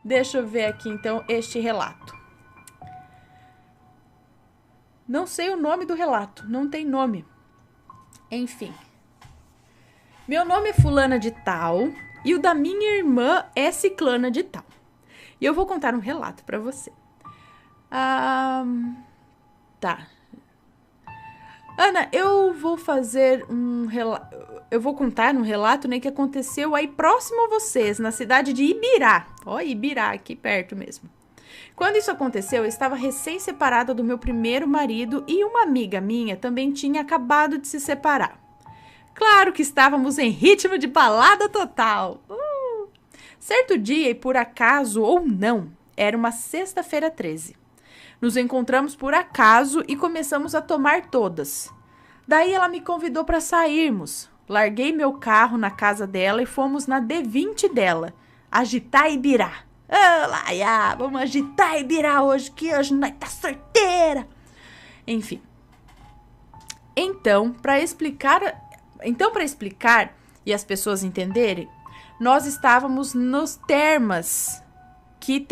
Deixa eu ver aqui, então, este relato. Não sei o nome do relato, não tem nome. Enfim. Meu nome é fulana de tal e o da minha irmã é ciclana de tal. E eu vou contar um relato pra você. Tá. Ana, eu vou fazer um relato. Eu vou contar um relato, né, que aconteceu aí próximo a vocês, na cidade de Ibirá. Ó, Ibirá, aqui perto mesmo. Quando isso aconteceu, eu estava recém-separada do meu primeiro marido e uma amiga minha também tinha acabado de se separar. Claro que estávamos em ritmo de balada total. Certo dia, e por acaso ou não, era uma sexta-feira 13. Nos encontramos por acaso e começamos a tomar todas. Daí ela me convidou para sairmos. Larguei meu carro na casa dela e fomos na D20 dela, agitar Ibirá. Vamos agitar Ibirá hoje, que hoje nós tá sorteira. Enfim. Então, para explicar e as pessoas entenderem, nós estávamos nos Termas, que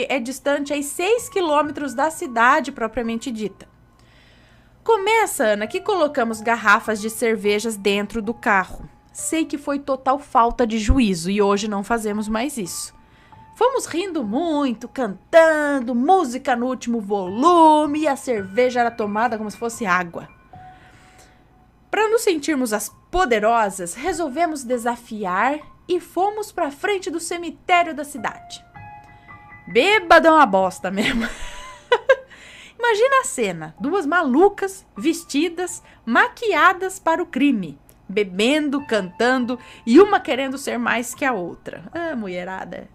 é distante aí 6 quilômetros da cidade propriamente dita. Começa, Ana, que colocamos garrafas de cervejas dentro do carro. Sei que foi total falta de juízo e hoje não fazemos mais isso. Fomos rindo muito, cantando, música no último volume e a cerveja era tomada como se fosse água. Para nos sentirmos as poderosas, resolvemos desafiar e fomos para frente do cemitério da cidade. Bêbada é uma bosta mesmo. Imagina a cena, 2 malucas, vestidas, maquiadas para o crime, bebendo, cantando e uma querendo ser mais que a outra. Mulherada.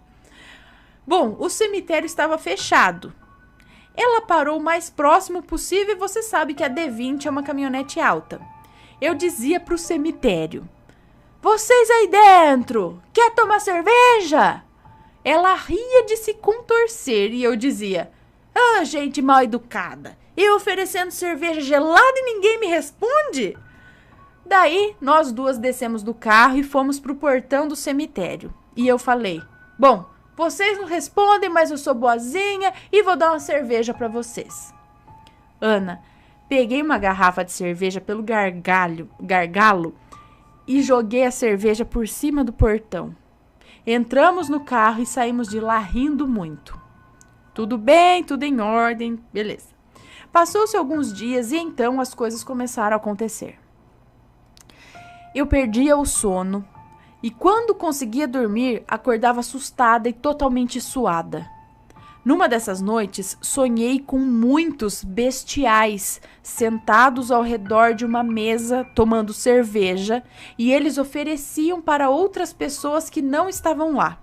Bom, o cemitério estava fechado. Ela parou o mais próximo possível e você sabe que a D20 é uma caminhonete alta. Eu dizia pro cemitério: vocês aí dentro, quer tomar cerveja? Ela ria de se contorcer e eu dizia: gente mal educada, eu oferecendo cerveja gelada e ninguém me responde? Daí, nós duas descemos do carro e fomos pro portão do cemitério. E eu falei: bom, vocês não respondem, mas eu sou boazinha e vou dar uma cerveja pra vocês. Ana, peguei uma garrafa de cerveja pelo gargalo e joguei a cerveja por cima do portão. Entramos no carro e saímos de lá rindo muito. Tudo bem, tudo em ordem, beleza. Passou-se alguns dias e então as coisas começaram a acontecer. Eu perdia o sono e quando conseguia dormir, acordava assustada e totalmente suada. Numa dessas noites, sonhei com muitos bestiais sentados ao redor de uma mesa tomando cerveja e eles ofereciam para outras pessoas que não estavam lá.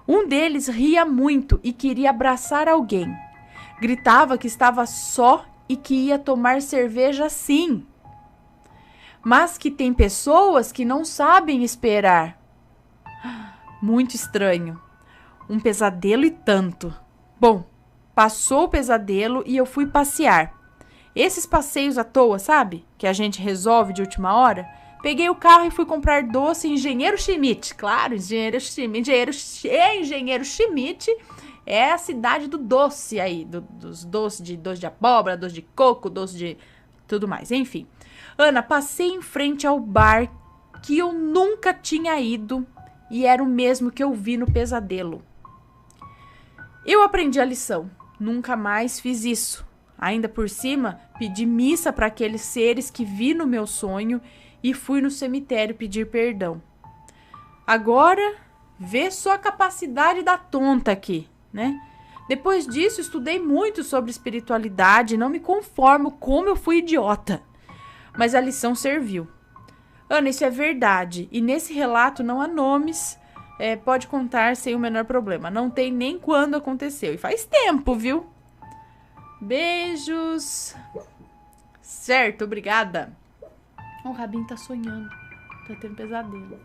Um deles ria muito e queria abraçar alguém. Gritava que estava só e que ia tomar cerveja sim. Mas que tem pessoas que não sabem esperar. Muito estranho. Um pesadelo e tanto. Bom, passou o pesadelo e eu fui passear. Esses passeios à toa, sabe? Que a gente resolve de última hora. Peguei o carro e fui comprar doce em Engenheiro Schmidt. Claro, Engenheiro Schmidt é a cidade do doce aí. Dos doce de abóbora, doce de coco, doce de tudo mais. Enfim. Ana, passei em frente ao bar que eu nunca tinha ido e era o mesmo que eu vi no pesadelo. Eu aprendi a lição. Nunca mais fiz isso. Ainda por cima, pedi missa para aqueles seres que vi no meu sonho e fui no cemitério pedir perdão. Agora, vê só a capacidade da tonta aqui, né? Depois disso, estudei muito sobre espiritualidade e não me conformo como eu fui idiota. Mas a lição serviu. Ana, isso é verdade. E nesse relato não há nomes. Pode contar sem o menor problema. Não tem nem quando aconteceu. E faz tempo, viu? Beijos. Certo, obrigada. O Rabinho tá sonhando. Tá tendo pesadelo.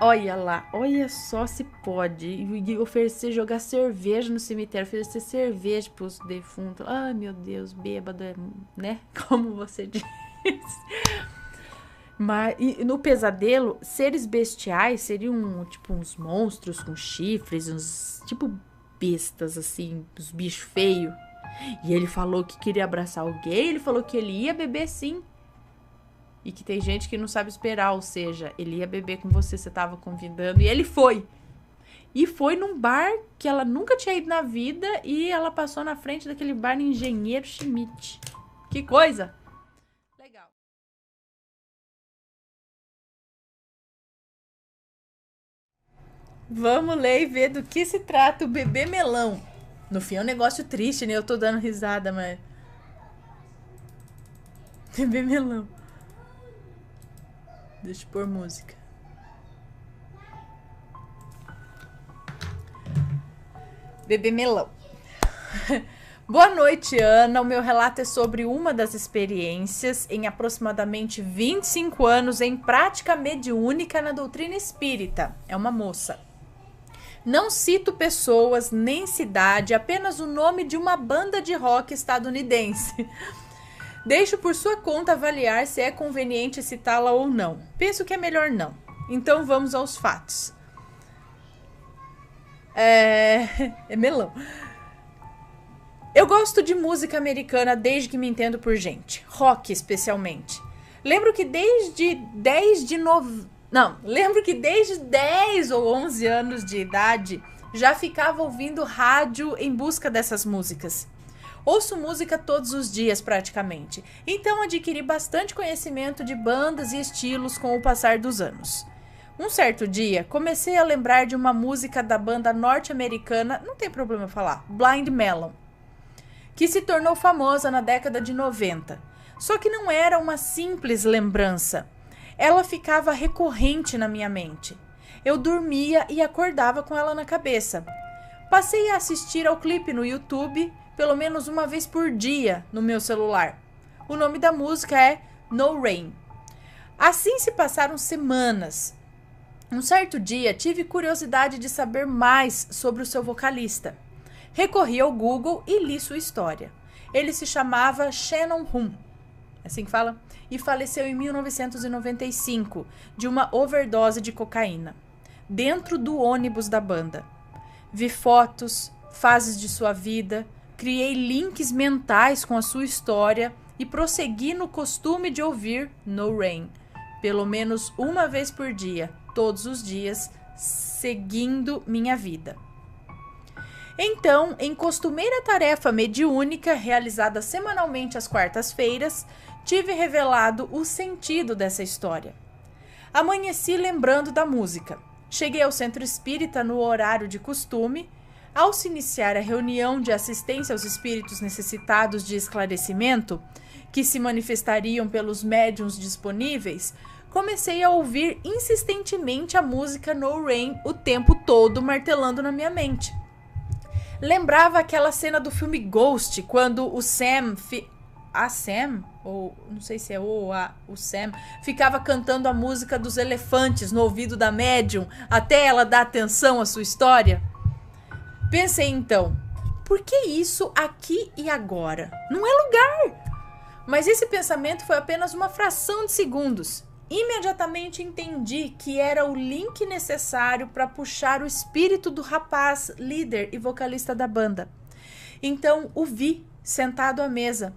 Olha lá, olha só se pode. E oferecer, jogar cerveja no cemitério, oferecer cerveja pros defuntos. Ai, meu Deus, bêbado, né? Como você diz. Mas e no pesadelo, seres bestiais seriam tipo uns monstros com chifres, uns tipo bestas assim, uns bichos feios. E ele falou que queria abraçar alguém, ele falou que ele ia beber sim. E que tem gente que não sabe esperar, ou seja, ele ia beber com você, você tava convidando, e ele foi. E foi num bar que ela nunca tinha ido na vida e ela passou na frente daquele bar no Engenheiro Schmidt. Que coisa! Legal. Vamos ler e ver do que se trata o bebê melão. No fim é um negócio triste, né? Eu tô dando risada, mas... Bebê melão. Deixa eu pôr música. Bebê melão. Boa noite, Ana. O meu relato é sobre uma das experiências em aproximadamente 25 anos em prática mediúnica na doutrina espírita. É uma moça. Não cito pessoas nem cidade, apenas o nome de uma banda de rock estadunidense. Deixo por sua conta avaliar se é conveniente citá-la ou não. Penso que é melhor não. Então vamos aos fatos. É melão. Eu gosto de música americana desde que me entendo por gente. Rock, especialmente. Lembro que desde 10 ou 11 anos de idade já ficava ouvindo rádio em busca dessas músicas. Ouço música todos os dias praticamente, então adquiri bastante conhecimento de bandas e estilos com o passar dos anos. Um certo dia, comecei a lembrar de uma música da banda norte-americana, não tem problema falar, Blind Melon, que se tornou famosa na década de 90. Só que não era uma simples lembrança. Ela ficava recorrente na minha mente. Eu dormia e acordava com ela na cabeça. Passei a assistir ao clipe no YouTube pelo menos uma vez por dia no meu celular. O nome da música é No Rain. Assim se passaram semanas. Um certo dia tive curiosidade de saber mais sobre o seu vocalista. Recorri ao Google e li sua história. Ele se chamava Shannon Hoon, assim que fala, e faleceu em 1995 de uma overdose de cocaína, dentro do ônibus da banda. Vi fotos, fases de sua vida, criei links mentais com a sua história e prossegui no costume de ouvir No Rain, pelo menos uma vez por dia, todos os dias, seguindo minha vida. Então, em costumeira tarefa mediúnica, realizada semanalmente às quartas-feiras, tive revelado o sentido dessa história. Amanheci lembrando da música. Cheguei ao centro espírita no horário de costume. Ao se iniciar a reunião de assistência aos espíritos necessitados de esclarecimento, que se manifestariam pelos médiuns disponíveis, comecei a ouvir insistentemente a música No Rain o tempo todo martelando na minha mente. Lembrava aquela cena do filme Ghost, quando o Sam, ou não sei se é o Sam, ficava cantando a música dos elefantes no ouvido da médium, até ela dar atenção à sua história. Pensei então, por que isso aqui e agora? Não é lugar! Mas esse pensamento foi apenas uma fração de segundos. Imediatamente entendi que era o link necessário para puxar o espírito do rapaz, líder e vocalista da banda. Então o vi sentado à mesa.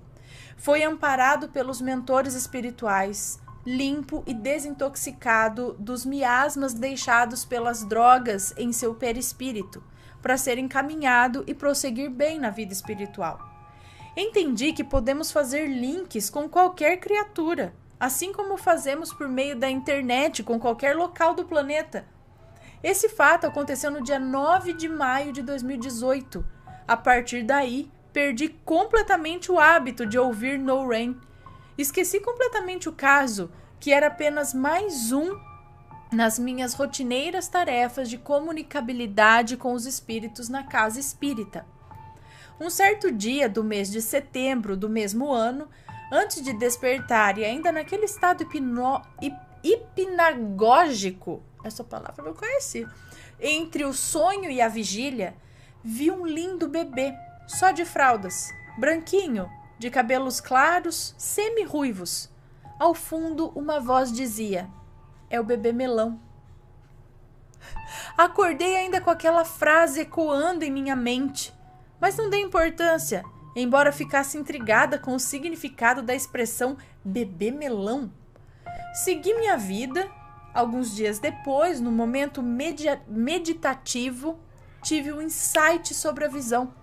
Foi amparado pelos mentores espirituais, limpo e desintoxicado dos miasmas deixados pelas drogas em seu perispírito, para ser encaminhado e prosseguir bem na vida espiritual. Entendi que podemos fazer links com qualquer criatura, assim como fazemos por meio da internet com qualquer local do planeta. Esse fato aconteceu no dia 9 de maio de 2018. A partir daí, perdi completamente o hábito de ouvir No Rain. Esqueci completamente o caso, que era apenas mais um nas minhas rotineiras tarefas de comunicabilidade com os espíritos na casa espírita. Um certo dia do mês de setembro do mesmo ano, antes de despertar e ainda naquele estado hipnagógico, essa palavra eu não conheci, entre o sonho e a vigília, vi um lindo bebê, só de fraldas, branquinho, de cabelos claros, semi-ruivos. Ao fundo, uma voz dizia: é o bebê melão. Acordei ainda com aquela frase ecoando em minha mente, mas não dei importância, embora ficasse intrigada com o significado da expressão bebê melão. Segui minha vida. Alguns dias depois, no momento meditativo, tive um insight sobre a visão.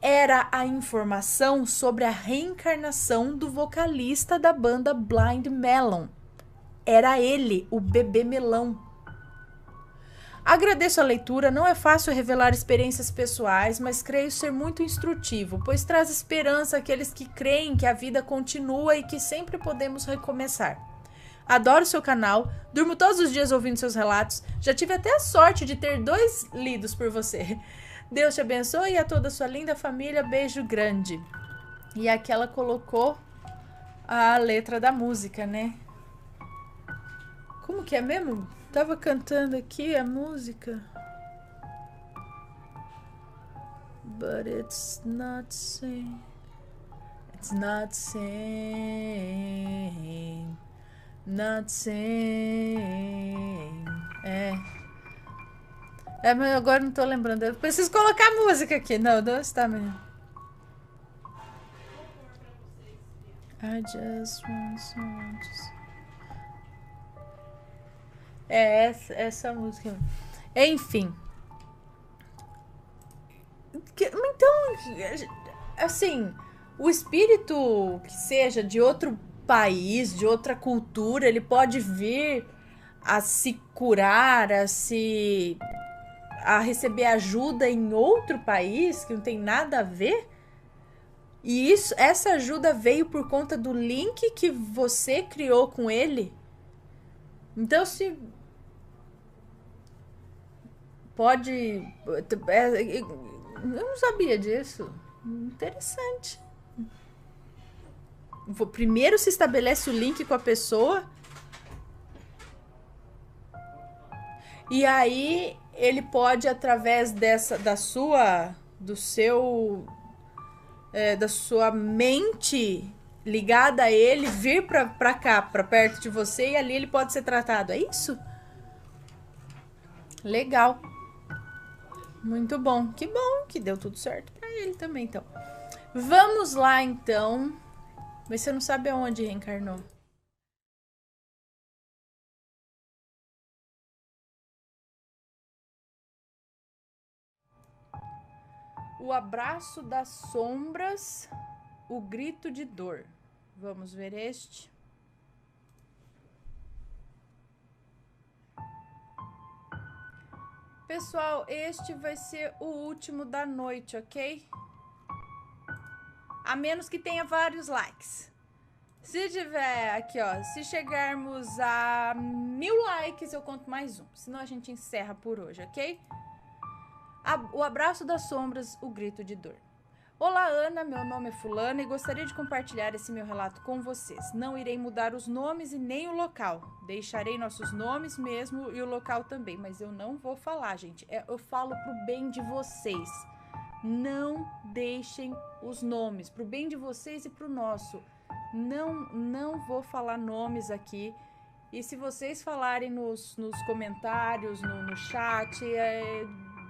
Era a informação sobre a reencarnação do vocalista da banda Blind Melon. Era ele, o bebê melão. Agradeço a leitura, não é fácil revelar experiências pessoais, mas creio ser muito instrutivo, pois traz esperança àqueles que creem que a vida continua e que sempre podemos recomeçar. Adoro seu canal, durmo todos os dias ouvindo seus relatos, já tive até a sorte de ter 2 lidos por você. Deus te abençoe e a toda a sua linda família, beijo grande. E aqui ela colocou a letra da música, né? Como que é mesmo? Tava cantando aqui a música. But it's not same. It's not same. Not same. Mas agora não tô lembrando. Eu preciso colocar a música aqui. Não está, menino. I just want someone to... essa música. Enfim. Então, assim, o espírito que seja de outro país, de outra cultura, ele pode vir a se curar, a receber ajuda em outro país que não tem nada a ver. E essa ajuda veio por conta do link que você criou com ele. Então, se pode... Eu não sabia disso. Interessante. Primeiro se estabelece o link com a pessoa. E aí ele pode, através da sua mente ligada a ele, vir pra cá, pra perto de você, e ali ele pode ser tratado. É isso? Legal. Muito bom. Que bom que deu tudo certo pra ele também, então. Vamos lá, então. Mas você não sabe aonde reencarnou. O abraço das sombras, o grito de dor. Vamos ver este. Pessoal, este vai ser o último da noite, ok? A menos que tenha vários likes. Se tiver aqui, ó, se chegarmos a 1000 likes, eu conto mais um. Senão a gente encerra por hoje, ok? O abraço das sombras, o grito de dor. Olá, Ana, meu nome é Fulana e gostaria de compartilhar esse meu relato com vocês. Não irei mudar os nomes e nem o local. Deixarei nossos nomes mesmo e o local também, mas eu não vou falar, gente. Eu falo pro bem de vocês. Não deixem os nomes, pro bem de vocês e pro nosso. Não vou falar nomes aqui. E se vocês falarem nos comentários, no chat,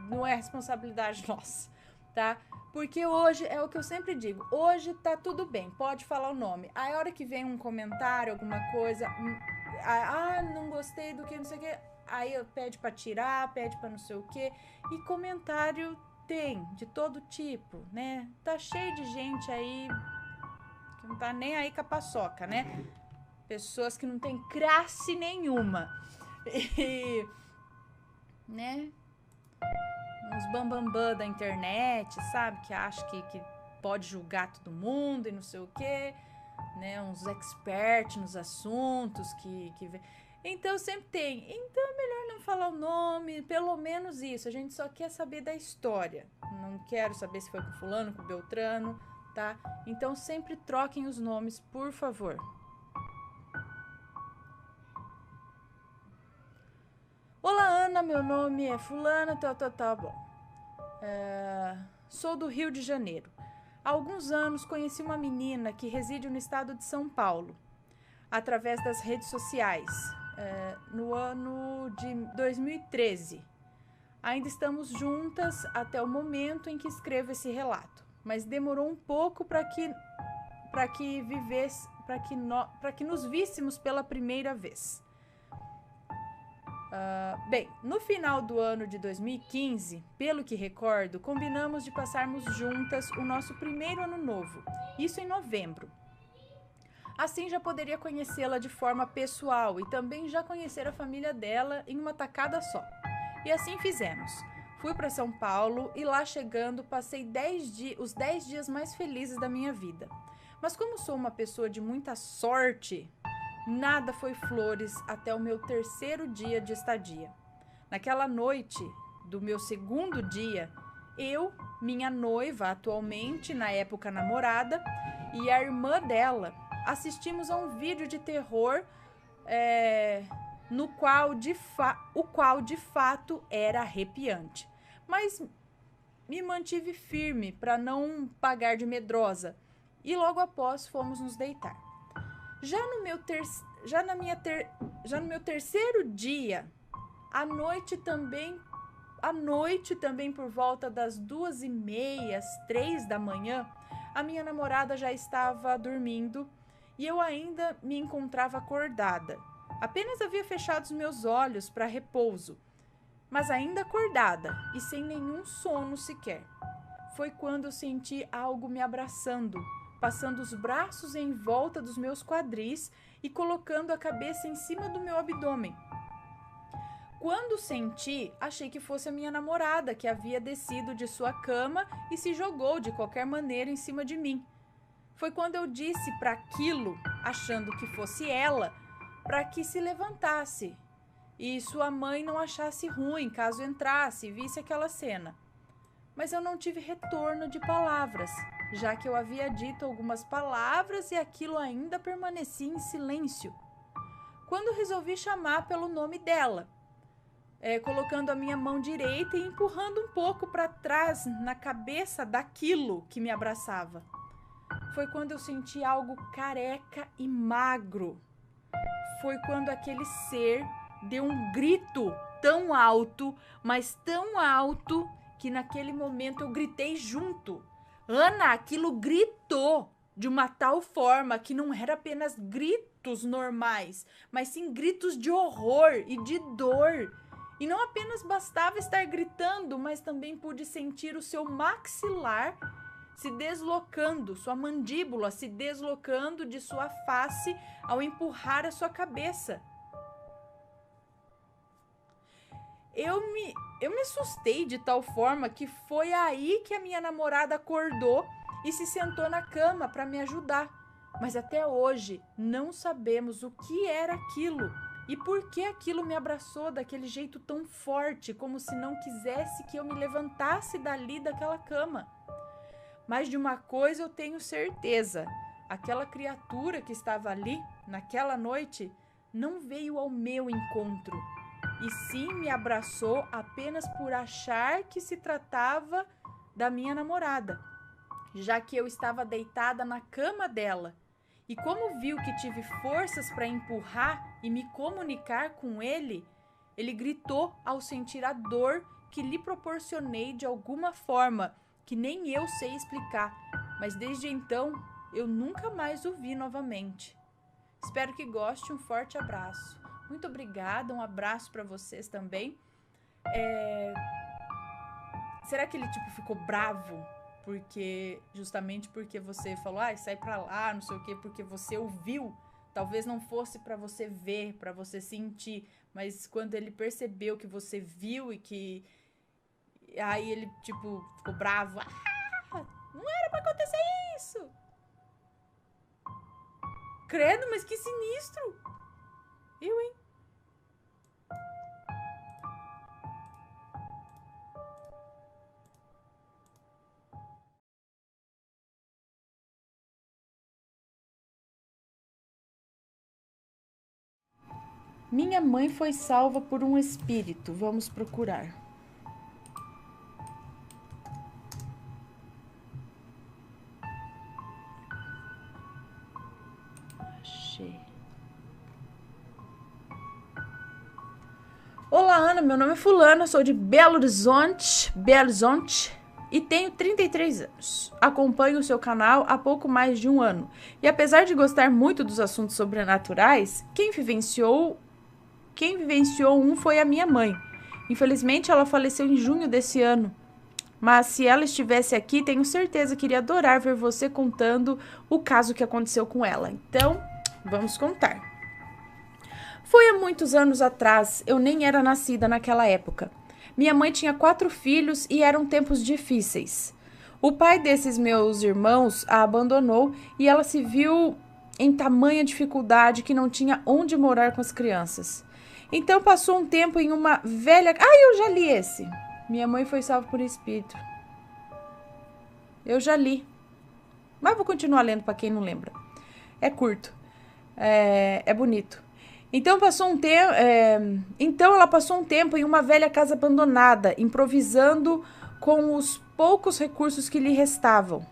não é responsabilidade nossa, tá? Porque hoje, é o que eu sempre digo, hoje tá tudo bem, pode falar o nome. Aí a hora que vem um comentário, alguma coisa, não gostei do que, não sei o que, aí pede pra tirar, pede pra não sei o que. E comentário tem, de todo tipo, né? Tá cheio de gente aí que não tá nem aí com a paçoca, né? Pessoas que não tem classe nenhuma. E, né? Uns bambambam da internet, sabe? Que acham que pode julgar todo mundo e não sei o quê, né? Uns experts nos assuntos que... Então, sempre tem. Então, é melhor não falar o nome, pelo menos isso. A gente só quer saber da história. Não quero saber se foi com fulano, com Beltrano, tá? Então, sempre troquem os nomes, por favor. Olá, Ana, meu nome é fulana, tal, bom. Sou do Rio de Janeiro. Há alguns anos conheci uma menina que reside no estado de São Paulo. através das redes sociais, no ano de 2013. Ainda estamos juntas até o momento em que escrevo esse relato, mas demorou um pouco para que nos víssemos pela primeira vez. Bem, no final do ano de 2015, pelo que recordo, combinamos de passarmos juntas o nosso primeiro ano novo, isso em novembro. Assim já poderia conhecê-la de forma pessoal e também já conhecer a família dela em uma tacada só. E assim fizemos. Fui para São Paulo e lá chegando passei os 10 dias mais felizes da minha vida. Mas como sou uma pessoa de muita sorte, nada foi flores até o meu terceiro dia de estadia. Naquela noite do meu segundo dia, eu, minha noiva atualmente, na época namorada, e a irmã dela, assistimos a um vídeo de terror o qual de fato era arrepiante. Mas me mantive firme para não pagar de medrosa e logo após fomos nos deitar. Já no meu terceiro dia, à noite também por volta das 2h30, 3 da manhã, a minha namorada já estava dormindo e eu ainda me encontrava acordada. Apenas havia fechado os meus olhos para repouso, mas ainda acordada e sem nenhum sono sequer. Foi quando eu senti algo me abraçando, passando os braços em volta dos meus quadris e colocando a cabeça em cima do meu abdômen. Quando senti, achei que fosse a minha namorada, que havia descido de sua cama e se jogou de qualquer maneira em cima de mim. Foi quando eu disse para aquilo, achando que fosse ela, para que se levantasse e sua mãe não achasse ruim caso entrasse e visse aquela cena. Mas eu não tive retorno de palavras, já que eu havia dito algumas palavras e aquilo ainda permanecia em silêncio. Quando resolvi chamar pelo nome dela, colocando a minha mão direita e empurrando um pouco para trás na cabeça daquilo que me abraçava. Foi quando eu senti algo careca e magro. Foi quando aquele ser deu um grito tão alto, mas tão alto, que naquele momento eu gritei junto. Ana, aquilo gritou de uma tal forma que não era apenas gritos normais, mas sim gritos de horror e de dor. E não apenas bastava estar gritando, mas também pude sentir o seu maxilar se deslocando, sua mandíbula se deslocando de sua face ao empurrar a sua cabeça. Eu me assustei de tal forma que foi aí que a minha namorada acordou e se sentou na cama para me ajudar. Mas até hoje não sabemos o que era aquilo e por que aquilo me abraçou daquele jeito tão forte, como se não quisesse que eu me levantasse dali daquela cama. Mas de uma coisa eu tenho certeza: aquela criatura que estava ali, naquela noite, não veio ao meu encontro, e sim me abraçou apenas por achar que se tratava da minha namorada, já que eu estava deitada na cama dela. E como viu que tive forças para empurrar e me comunicar com ele, ele gritou ao sentir a dor que lhe proporcionei de alguma forma, que nem eu sei explicar, mas desde então eu nunca mais o vi novamente. Espero que goste, um forte abraço. Muito obrigada, um abraço para vocês também. Será que ele ficou bravo? Justamente porque você falou, sai pra lá, não sei o quê, porque você ouviu. Talvez não fosse pra você ver, pra você sentir, mas quando ele percebeu que você viu e que... Aí ele, ficou bravo. Não era pra acontecer isso! Credo, mas que sinistro! Eu, hein? Minha mãe foi salva por um espírito. Vamos procurar. Achei. Olá, Ana, meu nome é fulana, sou de Belo Horizonte, e tenho 33 anos. Acompanho o seu canal há pouco mais de um ano. E apesar de gostar muito dos assuntos sobrenaturais, quem vivenciou um foi a minha mãe. Infelizmente, ela faleceu em junho desse ano. Mas se ela estivesse aqui, tenho certeza que iria adorar ver você contando o caso que aconteceu com ela. Então, vamos contar. Foi há muitos anos atrás, eu nem era nascida naquela época. Minha mãe tinha 4 filhos e eram tempos difíceis. O pai desses meus irmãos a abandonou e ela se viu em tamanha dificuldade que não tinha onde morar com as crianças. Então passou um tempo em uma velha... eu já li esse. Minha mãe foi salva por espírito. Eu já li. Mas vou continuar lendo para quem não lembra. É curto. É bonito. Então ela passou um tempo em uma velha casa abandonada, improvisando com os poucos recursos que lhe restavam.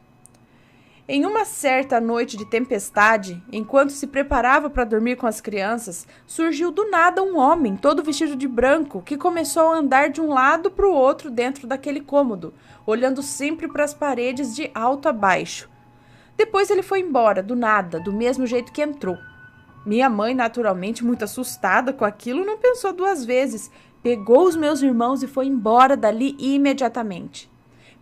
Em uma certa noite de tempestade, enquanto se preparava para dormir com as crianças, surgiu do nada um homem, todo vestido de branco, que começou a andar de um lado para o outro dentro daquele cômodo, olhando sempre para as paredes de alto a baixo. Depois ele foi embora, do nada, do mesmo jeito que entrou. Minha mãe, naturalmente muito assustada com aquilo, não pensou 2 vezes. Pegou os meus irmãos e foi embora dali imediatamente.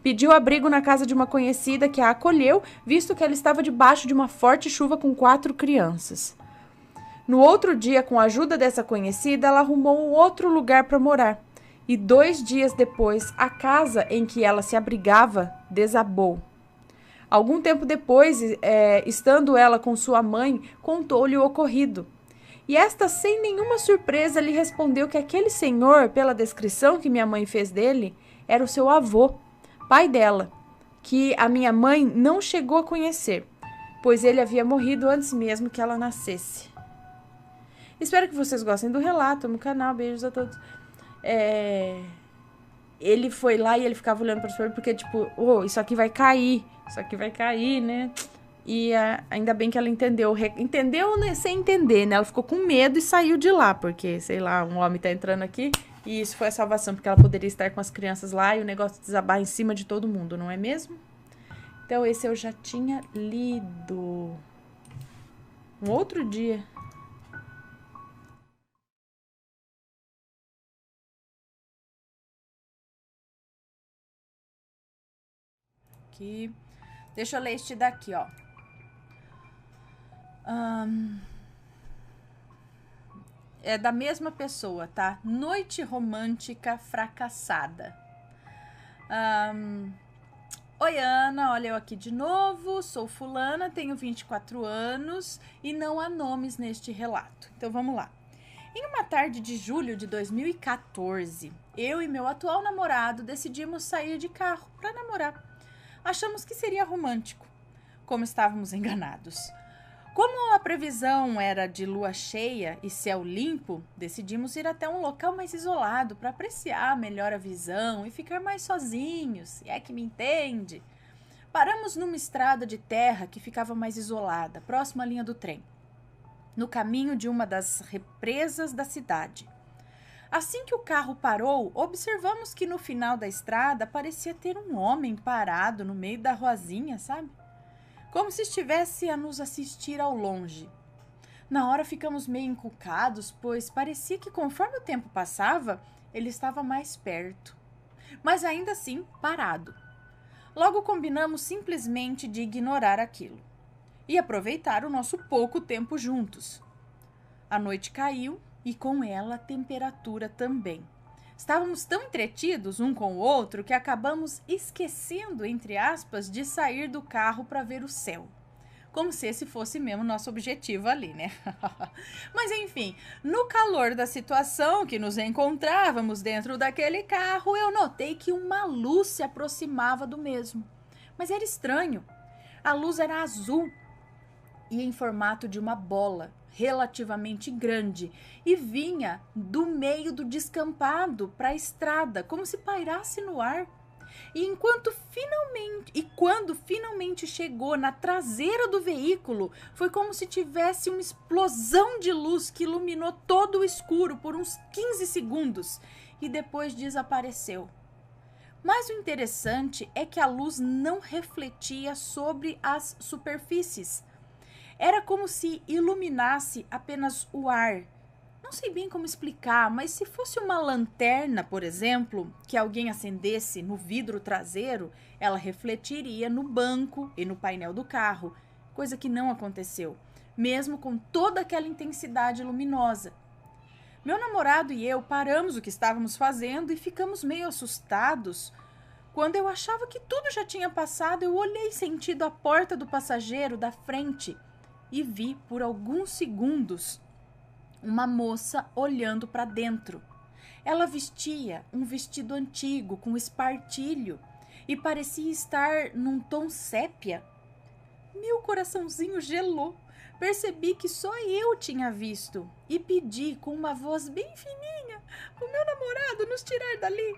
Pediu abrigo na casa de uma conhecida que a acolheu, visto que ela estava debaixo de uma forte chuva com 4 crianças. No outro dia, com a ajuda dessa conhecida, ela arrumou um outro lugar para morar. E 2 dias depois, a casa em que ela se abrigava desabou. Algum tempo depois, estando ela com sua mãe, contou-lhe o ocorrido. E esta, sem nenhuma surpresa, lhe respondeu que aquele senhor, pela descrição que minha mãe fez dele, era o seu avô, pai dela, que a minha mãe não chegou a conhecer, pois ele havia morrido antes mesmo que ela nascesse. Espero que vocês gostem do relato no canal. Beijos a todos. Ele foi lá e ele ficava olhando para o senhor porque, tipo, isso aqui vai cair, né? E ainda bem que ela entendeu, né, sem entender, né? Ela ficou com medo e saiu de lá, porque, sei lá, um homem tá entrando aqui. E isso foi a salvação, porque ela poderia estar com as crianças lá e o negócio desabar em cima de todo mundo, não é mesmo? Então, esse eu já tinha lido. Um outro dia. Aqui. Deixa eu ler este daqui, ó. É da mesma pessoa, tá? Noite romântica fracassada. Oi, Ana, olha eu aqui de novo. Sou fulana, tenho 24 anos e não há nomes neste relato. Então, vamos lá. Em uma tarde de julho de 2014, eu e meu atual namorado decidimos sair de carro para namorar. Achamos que seria romântico. Como estávamos enganados. Como a previsão era de lua cheia e céu limpo, decidimos ir até um local mais isolado para apreciar melhor a visão e ficar mais sozinhos, se é que me entende. Paramos numa estrada de terra que ficava mais isolada, próxima à linha do trem, no caminho de uma das represas da cidade. Assim que o carro parou, observamos que no final da estrada parecia ter um homem parado no meio da ruazinha, sabe? Como se estivesse a nos assistir ao longe. Na hora ficamos meio encucados, pois parecia que conforme o tempo passava, ele estava mais perto. Mas ainda assim, parado. Logo combinamos simplesmente de ignorar aquilo e aproveitar o nosso pouco tempo juntos. A noite caiu e com ela a temperatura também. Estávamos tão entretidos um com o outro que acabamos esquecendo, entre aspas, de sair do carro para ver o céu. Como se esse fosse mesmo nosso objetivo ali, né? Mas enfim, no calor da situação que nos encontrávamos dentro daquele carro, eu notei que uma luz se aproximava do mesmo. Mas era estranho. A luz era azul e em formato de uma bola relativamente grande e vinha do meio do descampado para a estrada, como se pairasse no ar. E quando finalmente chegou na traseira do veículo, foi como se tivesse uma explosão de luz que iluminou todo o escuro por uns 15 segundos e depois desapareceu. Mas o interessante é que a luz não refletia sobre as superfícies. Era como se iluminasse apenas o ar. Não sei bem como explicar, mas se fosse uma lanterna, por exemplo, que alguém acendesse no vidro traseiro, ela refletiria no banco e no painel do carro, coisa que não aconteceu, mesmo com toda aquela intensidade luminosa. Meu namorado e eu paramos o que estávamos fazendo e ficamos meio assustados. Quando eu achava que tudo já tinha passado, eu olhei sentido a porta do passageiro da frente e vi por alguns segundos uma moça olhando para dentro. Ela vestia um vestido antigo com espartilho e parecia estar num tom sépia. Meu coraçãozinho gelou. Percebi que só eu tinha visto e pedi com uma voz bem fininha para o meu namorado nos tirar dali.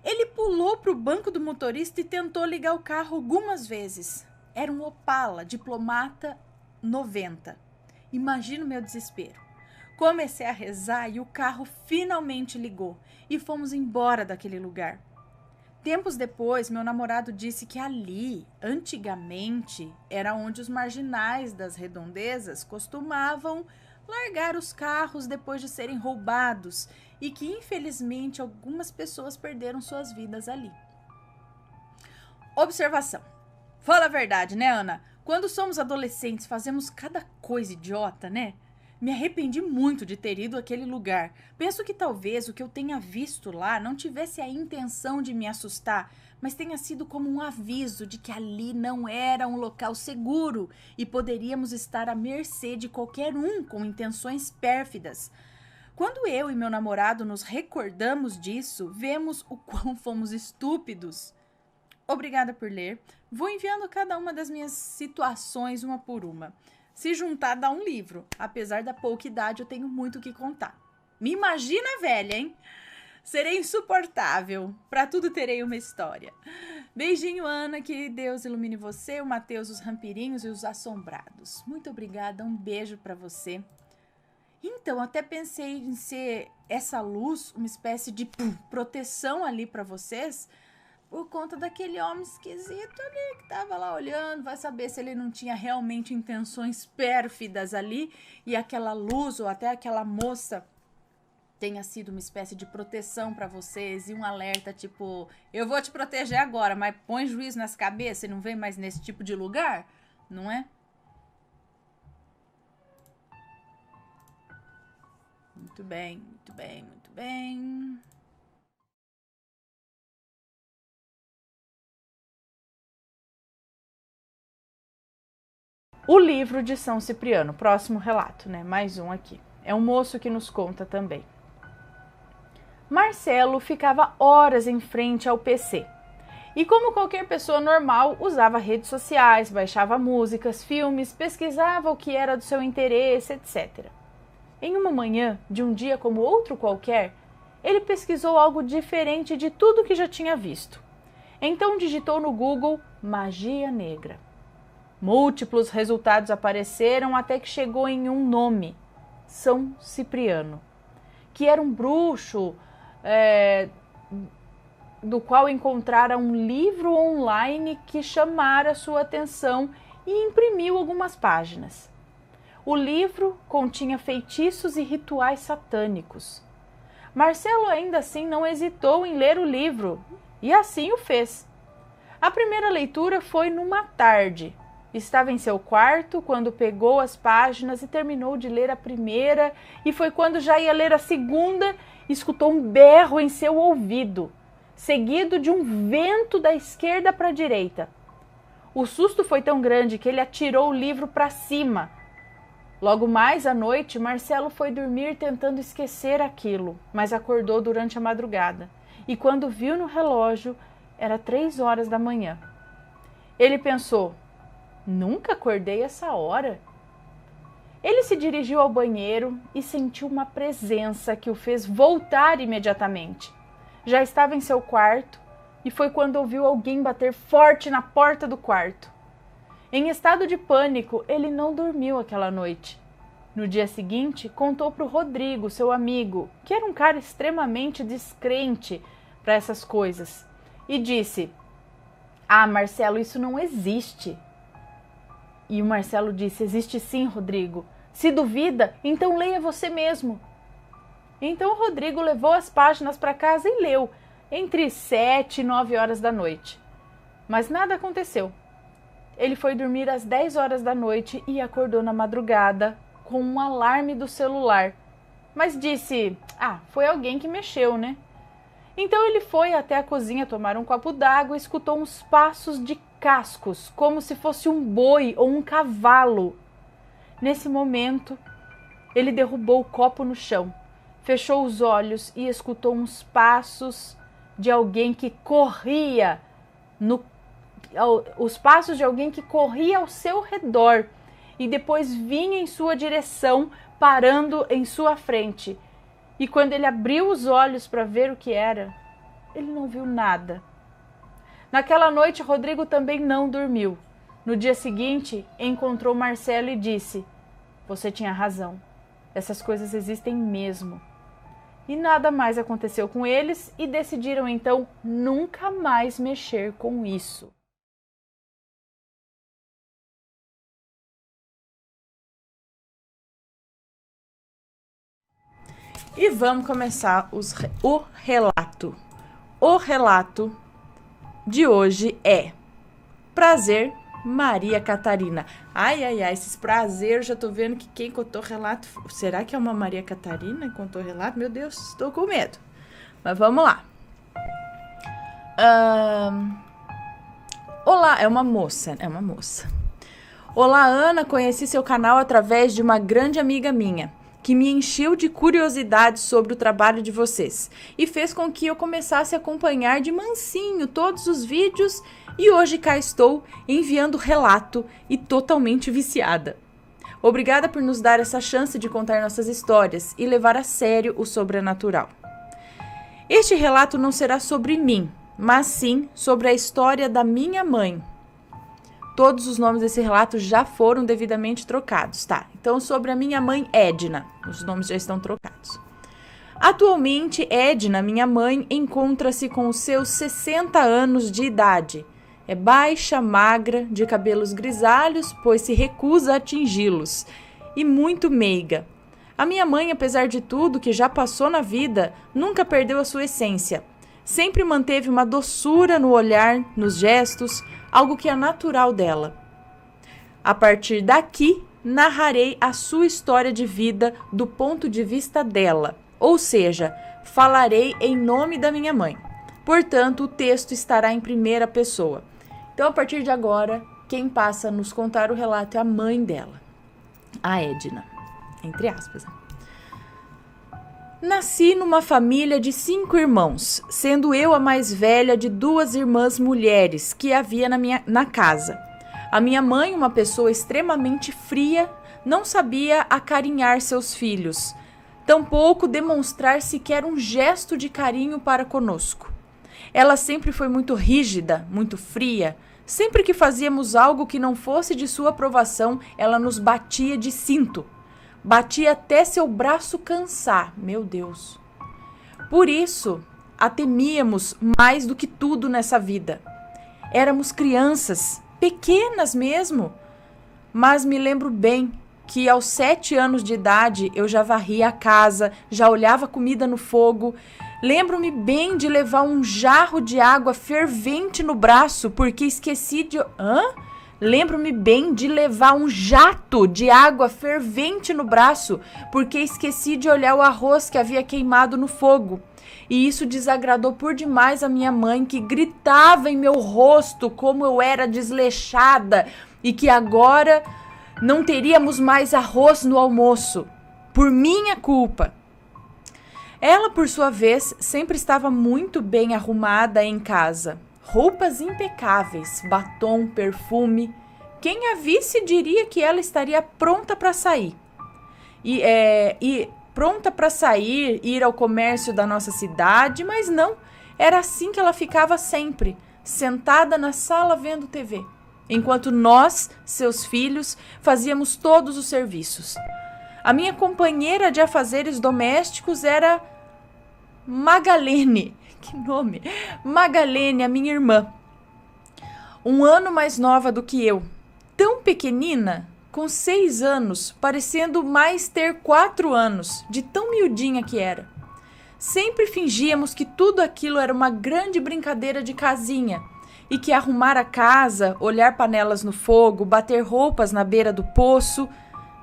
Ele pulou para o banco do motorista e tentou ligar o carro algumas vezes. Era um Opala Diplomata 90. Imagina o meu desespero. Comecei a rezar e o carro finalmente ligou e fomos embora daquele lugar. Tempos depois, meu namorado disse que ali, antigamente, era onde os marginais das redondezas costumavam largar os carros depois de serem roubados e que, infelizmente, algumas pessoas perderam suas vidas ali. Observação. Fala a verdade, né, Ana? Quando somos adolescentes, fazemos cada coisa idiota, né? Me arrependi muito de ter ido àquele lugar. Penso que talvez o que eu tenha visto lá não tivesse a intenção de me assustar, mas tenha sido como um aviso de que ali não era um local seguro e poderíamos estar à mercê de qualquer um com intenções pérfidas. Quando eu e meu namorado nos recordamos disso, vemos o quão fomos estúpidos. Obrigada por ler. Vou enviando cada uma das minhas situações uma por uma. Se juntar, dá um livro. Apesar da pouca idade, eu tenho muito o que contar. Me imagina velha, hein? Serei insuportável. Para tudo terei uma história. Beijinho, Ana. Que Deus ilumine você, o Mateus, os rampirinhos e os assombrados. Muito obrigada. Um beijo para você. Então, até pensei em ser essa luz, uma espécie de proteção ali para vocês, por conta daquele homem esquisito ali que tava lá olhando, vai saber se ele não tinha realmente intenções pérfidas ali e aquela luz ou até aquela moça tenha sido uma espécie de proteção para vocês e um alerta tipo, eu vou te proteger agora, mas põe juízo nas cabeças e não vem mais nesse tipo de lugar, não é? Muito bem, muito bem, muito bem. O livro de São Cipriano, próximo relato, né? Mais um aqui. É um moço que nos conta também. Marcelo ficava horas em frente ao PC. E como qualquer pessoa normal, usava redes sociais, baixava músicas, filmes, pesquisava o que era do seu interesse, etc. Em uma manhã, de um dia como outro qualquer, ele pesquisou algo diferente de tudo que já tinha visto. Então digitou no Google magia negra. Múltiplos resultados apareceram até que chegou em um nome, São Cipriano, que era um bruxo do qual encontrara um livro online que chamara sua atenção e imprimiu algumas páginas. O livro continha feitiços e rituais satânicos. Marcelo ainda assim não hesitou em ler o livro, e assim o fez. A primeira leitura foi numa tarde. Estava em seu quarto quando pegou as páginas e terminou de ler a primeira, e foi quando já ia ler a segunda, escutou um berro em seu ouvido, seguido de um vento da esquerda para a direita. O susto foi tão grande que ele atirou o livro para cima. Logo mais à noite, Marcelo foi dormir tentando esquecer aquilo, mas acordou durante a madrugada, e quando viu no relógio, era 3 horas da manhã. Ele pensou, nunca acordei essa hora. Ele se dirigiu ao banheiro e sentiu uma presença que o fez voltar imediatamente. Já estava em seu quarto, e foi quando ouviu alguém bater forte na porta do quarto. Em estado de pânico, ele não dormiu aquela noite. No dia seguinte, contou para o Rodrigo, seu amigo, que era um cara extremamente descrente para essas coisas, e disse: "Ah, Marcelo, isso não existe." E o Marcelo disse: "Existe sim, Rodrigo. Se duvida, então leia você mesmo." Então o Rodrigo levou as páginas para casa e leu, entre 7 e 9 horas da noite. Mas nada aconteceu. Ele foi dormir às 10 horas da noite e acordou na madrugada com um alarme do celular. Mas disse: "Ah, foi alguém que mexeu, né?" Então ele foi até a cozinha tomar um copo d'água e escutou uns passos de cascos, como se fosse um boi ou um cavalo. Nesse momento, ele derrubou o copo no chão, fechou os olhos e escutou uns passos de alguém que corria os passos de alguém que corria ao seu redor e depois vinha em sua direção, parando em sua frente. E quando ele abriu os olhos para ver o que era, ele não viu nada. Naquela noite, Rodrigo também não dormiu. No dia seguinte, encontrou Marcelo e disse: "Você tinha razão. Essas coisas existem mesmo." E nada mais aconteceu com eles e decidiram então nunca mais mexer com isso. E vamos começar o relato. O relato de hoje é Prazer, Maria Catarina. Ai, esses prazeres, já tô vendo que quem contou relato... Será que é uma Maria Catarina que contou relato? Meu Deus, estou com medo. Mas vamos lá. Olá, é uma moça. Olá, Ana, conheci seu canal através de uma grande amiga minha, que me encheu de curiosidade sobre o trabalho de vocês e fez com que eu começasse a acompanhar de mansinho todos os vídeos e hoje cá estou enviando relato e totalmente viciada. Obrigada por nos dar essa chance de contar nossas histórias e levar a sério o sobrenatural. Este relato não será sobre mim, mas sim sobre a história da minha mãe. Todos os nomes desse relato já foram devidamente trocados, tá? Então, sobre a minha mãe Edna, os nomes já estão trocados. Atualmente, Edna, minha mãe, encontra-se com os seus 60 anos de idade. É baixa, magra, de cabelos grisalhos, pois se recusa a atingi-los, e muito meiga. A minha mãe, apesar de tudo que já passou na vida, nunca perdeu a sua essência. Sempre manteve uma doçura no olhar, nos gestos, algo que é natural dela. A partir daqui, narrarei a sua história de vida do ponto de vista dela, ou seja, falarei em nome da minha mãe. Portanto, o texto estará em primeira pessoa. Então, a partir de agora, quem passa a nos contar o relato é a mãe dela, a Edna, entre aspas. Nasci numa família de 5 irmãos, sendo eu a mais velha de 2 irmãs mulheres que havia na casa. A minha mãe, uma pessoa extremamente fria, não sabia acarinhar seus filhos, tampouco demonstrar sequer um gesto de carinho para conosco. Ela sempre foi muito rígida, muito fria. Sempre que fazíamos algo que não fosse de sua aprovação, ela nos batia de cinto. Batia até seu braço cansar, meu Deus. Por isso, a temíamos mais do que tudo nessa vida. Éramos crianças, pequenas mesmo, mas me lembro bem que aos 7 anos de idade eu já varria a casa, já olhava comida no fogo. Lembro-me bem de levar um jarro de água fervente no braço porque esqueci de... Lembro-me bem de levar um jato de água fervente no braço, porque esqueci de olhar o arroz que havia queimado no fogo. E isso desagradou por demais a minha mãe, que gritava em meu rosto como eu era desleixada e que agora não teríamos mais arroz no almoço, por minha culpa. Ela, por sua vez, sempre estava muito bem arrumada em casa. Roupas impecáveis, batom, perfume. Quem a visse diria que ela estaria pronta para sair. E pronta para sair, ir ao comércio da nossa cidade, mas não. Era assim que ela ficava sempre, sentada na sala vendo TV, enquanto nós, seus filhos, fazíamos todos os serviços. A minha companheira de afazeres domésticos era Magalene. Que nome! Magalene, a minha irmã. 1 ano mais nova do que eu. Tão pequenina, com 6 anos, parecendo mais ter 4 anos, de tão miudinha que era. Sempre fingíamos que tudo aquilo era uma grande brincadeira de casinha e que arrumar a casa, olhar panelas no fogo, bater roupas na beira do poço...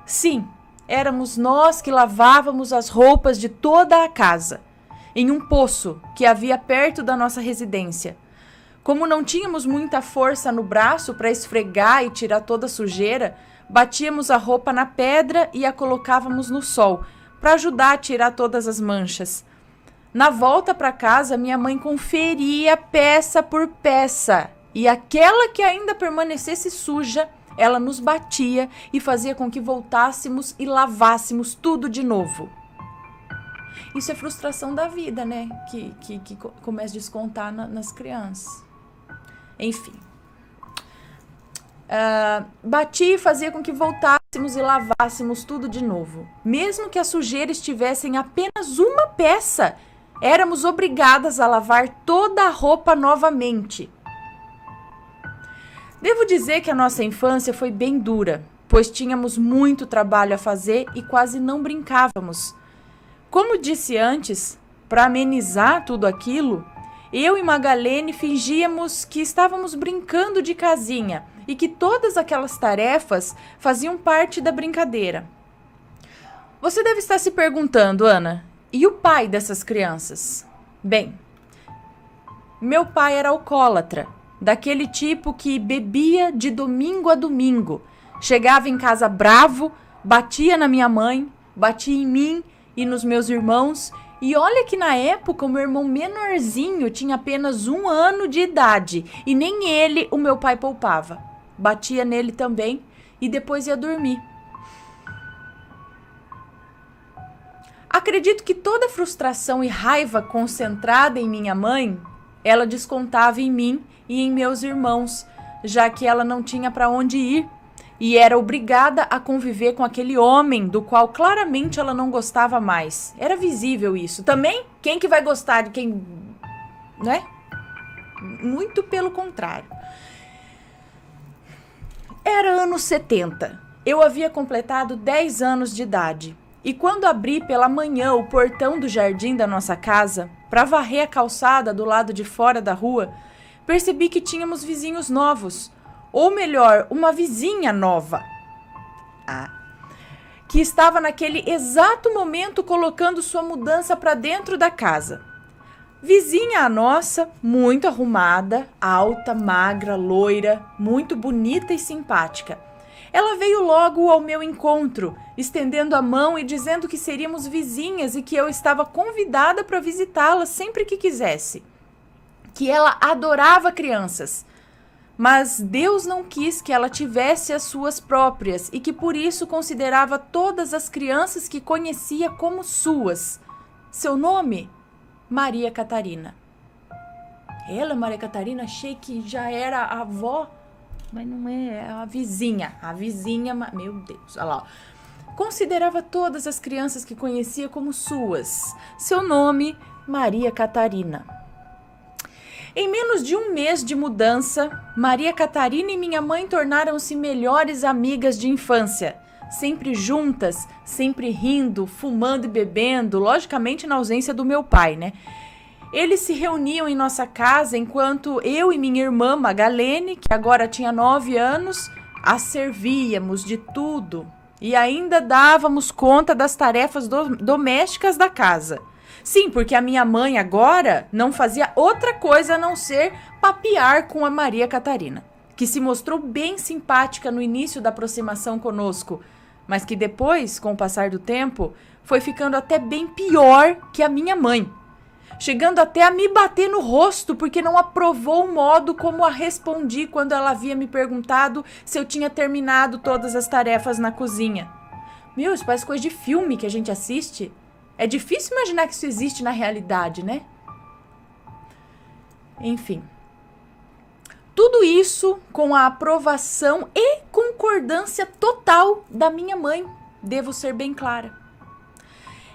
Sim, éramos nós que lavávamos as roupas de toda a casa, em um poço que havia perto da nossa residência. Como não tínhamos muita força no braço para esfregar e tirar toda a sujeira, batíamos a roupa na pedra e a colocávamos no sol, para ajudar a tirar todas as manchas. Na volta para casa, minha mãe conferia peça por peça, e aquela que ainda permanecesse suja, ela nos batia e fazia com que voltássemos e lavássemos tudo de novo. Isso é frustração da vida, né? Que começa a descontar nas crianças. Enfim. Batia e fazia com que voltássemos e lavássemos tudo de novo. Mesmo que a sujeira estivesse em apenas uma peça, éramos obrigadas a lavar toda a roupa novamente. Devo dizer que a nossa infância foi bem dura, pois tínhamos muito trabalho a fazer e quase não brincávamos. Como disse antes, para amenizar tudo aquilo, eu e Magalene fingíamos que estávamos brincando de casinha e que todas aquelas tarefas faziam parte da brincadeira. Você deve estar se perguntando, Ana, e o pai dessas crianças? Bem, meu pai era alcoólatra, daquele tipo que bebia de domingo a domingo, chegava em casa bravo, batia na minha mãe, batia em mim e nos meus irmãos. E olha que na época o meu irmão menorzinho tinha apenas 1 ano de idade e nem ele o meu pai poupava. Batia nele também e depois ia dormir. Acredito que toda frustração e raiva concentrada em minha mãe, ela descontava em mim e em meus irmãos, já que ela não tinha para onde ir e era obrigada a conviver com aquele homem do qual claramente ela não gostava mais. Era visível isso. Também, quem que vai gostar de quem, né? Muito pelo contrário. Era anos 70. Eu havia completado 10 anos de idade. E quando abri pela manhã o portão do jardim da nossa casa, para varrer a calçada do lado de fora da rua, percebi que tínhamos vizinhos novos. Ou melhor, uma vizinha nova, que estava naquele exato momento colocando sua mudança para dentro da casa. Vizinha a nossa, muito arrumada, alta, magra, loira, muito bonita e simpática. Ela veio logo ao meu encontro, estendendo a mão e dizendo que seríamos vizinhas e que eu estava convidada para visitá-la sempre que quisesse. Que ela adorava crianças. Mas Deus não quis que ela tivesse as suas próprias e que por isso considerava todas as crianças que conhecia como suas. Seu nome? Maria Catarina. Ela, Maria Catarina, achei que já era a avó, mas não é a vizinha. A vizinha, meu Deus, olha lá. Considerava todas as crianças que conhecia como suas. Seu nome? Maria Catarina. Em menos de 1 mês de mudança, Maria Catarina e minha mãe tornaram-se melhores amigas de infância. Sempre juntas, sempre rindo, fumando e bebendo, logicamente na ausência do meu pai, né? Eles se reuniam em nossa casa enquanto eu e minha irmã Magalene, que agora tinha 9 anos, a servíamos de tudo e ainda dávamos conta das tarefas domésticas da casa. Sim, porque a minha mãe agora não fazia outra coisa a não ser papear com a Maria Catarina, que se mostrou bem simpática no início da aproximação conosco, mas que depois, com o passar do tempo, foi ficando até bem pior que a minha mãe, chegando até a me bater no rosto porque não aprovou o modo como a respondi quando ela havia me perguntado se eu tinha terminado todas as tarefas na cozinha. Meu, isso parece coisa de filme que a gente assiste. É difícil imaginar que isso existe na realidade, né? Enfim. Tudo isso com a aprovação e concordância total da minha mãe, devo ser bem clara.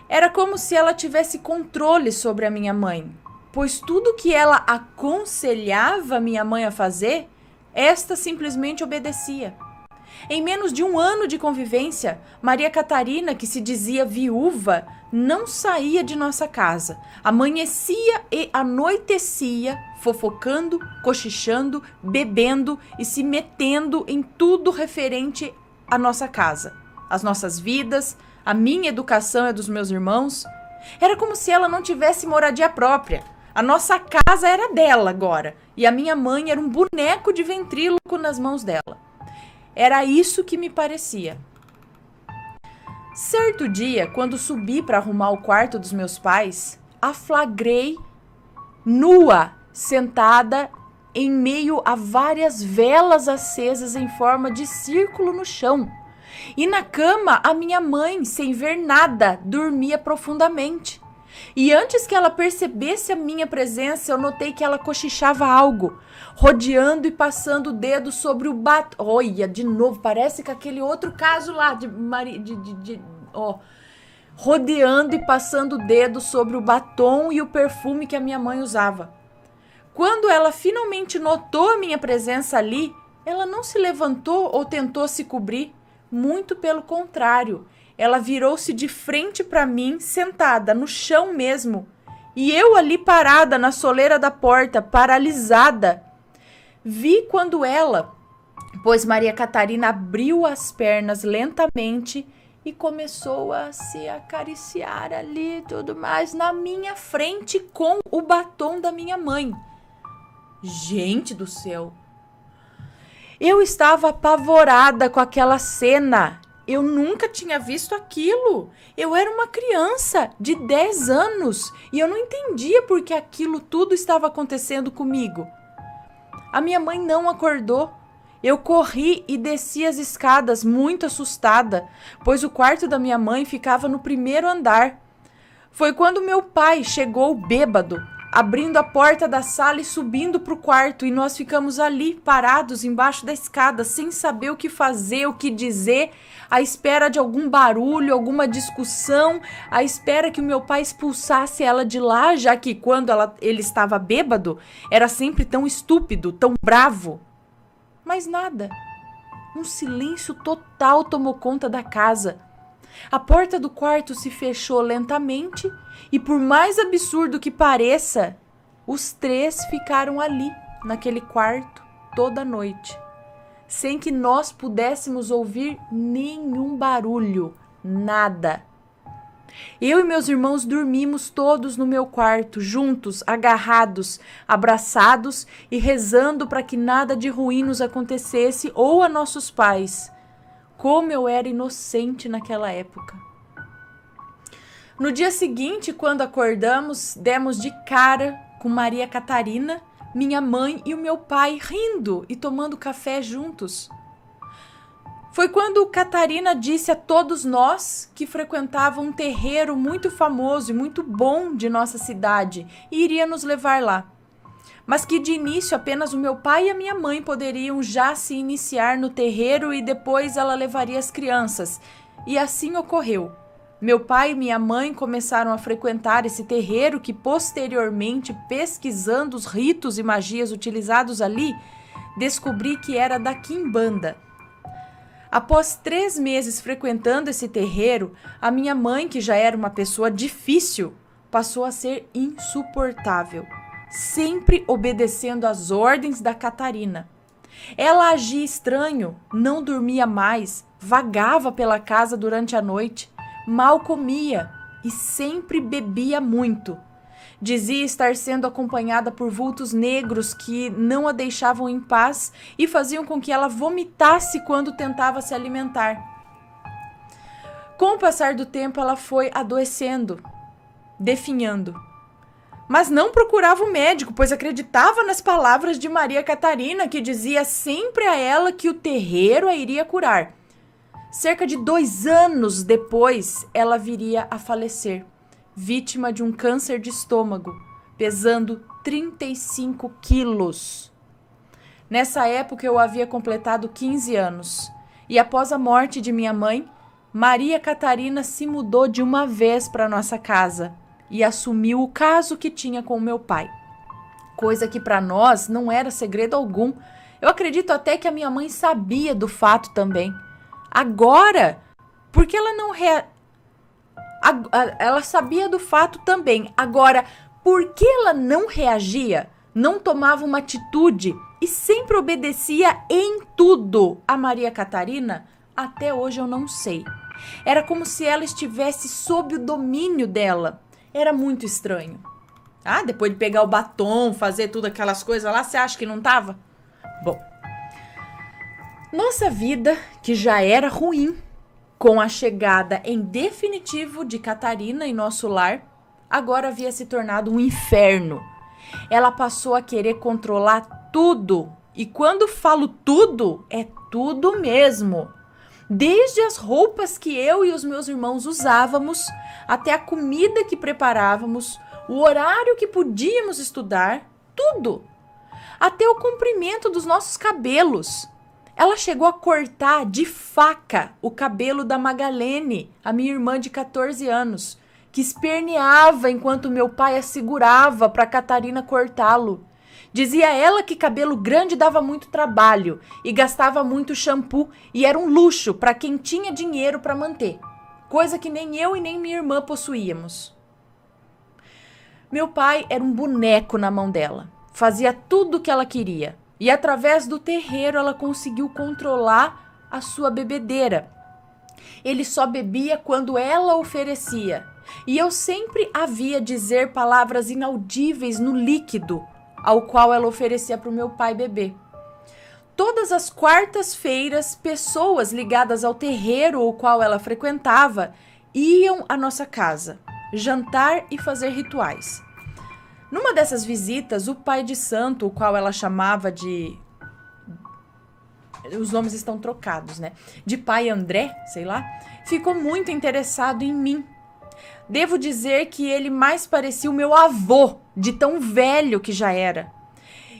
Era como se ela tivesse controle sobre a minha mãe, pois tudo que ela aconselhava minha mãe a fazer, esta simplesmente obedecia. Em menos de um ano de convivência, Maria Catarina, que se dizia viúva, não saía de nossa casa. Amanhecia e anoitecia, fofocando, cochichando, bebendo e se metendo em tudo referente à nossa casa, às nossas vidas, à minha educação e a dos meus irmãos. Era como se ela não tivesse moradia própria. A nossa casa era dela agora, e a minha mãe era um boneco de ventríloco nas mãos dela. Era isso que me parecia. Certo dia, quando subi para arrumar o quarto dos meus pais, a flagrei nua, sentada em meio a várias velas acesas em forma de círculo no chão. E na cama, a minha mãe, sem ver nada, dormia profundamente. E antes que ela percebesse a minha presença, eu notei que ela cochichava algo, rodeando e passando o dedo sobre o batom. Olha, de novo, parece que aquele outro caso lá rodeando e passando o dedo sobre o batom e o perfume que a minha mãe usava. Quando ela finalmente notou a minha presença ali, ela não se levantou ou tentou se cobrir, muito pelo contrário. Ela virou-se de frente para mim, sentada no chão mesmo, e eu ali parada na soleira da porta, paralisada. Vi quando ela, pois Maria Catarina abriu as pernas lentamente e começou a se acariciar ali e tudo mais na minha frente com o batom da minha mãe. Gente do céu! Eu estava apavorada com aquela cena. Eu nunca tinha visto aquilo. Eu era uma criança de 10 anos e eu não entendia por que aquilo tudo estava acontecendo comigo. A minha mãe não acordou. Eu corri e desci as escadas muito assustada, pois o quarto da minha mãe ficava no primeiro andar. Foi quando meu pai chegou bêbado, abrindo a porta da sala e subindo para o quarto, e nós ficamos ali parados embaixo da escada, sem saber o que fazer, o que dizer, à espera de algum barulho, alguma discussão, à espera que o meu pai expulsasse ela de lá, já que quando ele estava bêbado, era sempre tão estúpido, tão bravo. Mas nada. Um silêncio total tomou conta da casa. A porta do quarto se fechou lentamente e, por mais absurdo que pareça, os três ficaram ali, naquele quarto, toda a noite, sem que nós pudéssemos ouvir nenhum barulho, nada. Eu e meus irmãos dormimos todos no meu quarto, juntos, agarrados, abraçados e rezando para que nada de ruim nos acontecesse ou a nossos pais. Como eu era inocente naquela época. No dia seguinte, quando acordamos, demos de cara com Maria Catarina, minha mãe e o meu pai rindo e tomando café juntos. Foi quando Catarina disse a todos nós que frequentava um terreiro muito famoso e muito bom de nossa cidade e iria nos levar lá. Mas que de início apenas o meu pai e a minha mãe poderiam já se iniciar no terreiro e depois ela levaria as crianças. E assim ocorreu. Meu pai e minha mãe começaram a frequentar esse terreiro que posteriormente, pesquisando os ritos e magias utilizados ali, descobri que era da Quimbanda. Após 3 meses frequentando esse terreiro, a minha mãe, que já era uma pessoa difícil, passou a ser insuportável, sempre obedecendo às ordens da Catarina. Ela agia estranho, não dormia mais, vagava pela casa durante a noite, mal comia e sempre bebia muito. Dizia estar sendo acompanhada por vultos negros que não a deixavam em paz e faziam com que ela vomitasse quando tentava se alimentar. Com o passar do tempo, ela foi adoecendo, definhando. Mas não procurava o médico, pois acreditava nas palavras de Maria Catarina, que dizia sempre a ela que o terreiro a iria curar. Cerca de 2 anos depois, ela viria a falecer, vítima de um câncer de estômago, pesando 35 quilos. Nessa época eu havia completado 15 anos e após a morte de minha mãe, Maria Catarina se mudou de uma vez para nossa casa e assumiu o caso que tinha com meu pai. Coisa que para nós não era segredo algum. Eu acredito até que a minha mãe sabia do fato também. Agora, porque ela não ela sabia do fato também. Agora, por que ela não reagia, não tomava uma atitude e sempre obedecia em tudo a Maria Catarina? Até hoje eu não sei. Era como se ela estivesse sob o domínio dela. Era muito estranho. Ah, depois de pegar o batom, fazer tudo aquelas coisas lá, você acha que não tava? Bom, nossa vida, que já era ruim, com a chegada em definitivo de Catarina em nosso lar, agora havia se tornado um inferno. Ela passou a querer controlar tudo. E quando falo tudo, é tudo mesmo. Desde as roupas que eu e os meus irmãos usávamos, até a comida que preparávamos, o horário que podíamos estudar, tudo. Até o comprimento dos nossos cabelos. Ela chegou a cortar de faca o cabelo da Magalene, a minha irmã de 14 anos, que esperneava enquanto meu pai a segurava para Catarina cortá-lo. Dizia ela que cabelo grande dava muito trabalho e gastava muito shampoo e era um luxo para quem tinha dinheiro para manter, coisa que nem eu e nem minha irmã possuíamos. Meu pai era um boneco na mão dela, fazia tudo o que ela queria e através do terreiro ela conseguiu controlar a sua bebedeira. Ele só bebia quando ela oferecia e eu sempre a via dizer palavras inaudíveis no líquido ao qual ela oferecia para o meu pai beber. Todas as quartas-feiras, pessoas ligadas ao terreiro o qual ela frequentava iam à nossa casa, jantar e fazer rituais. Numa dessas visitas, o pai de santo, o qual ela chamava de... Os nomes estão trocados, né? De pai André, sei lá, ficou muito interessado em mim. Devo dizer que ele mais parecia o meu avô, de tão velho que já era.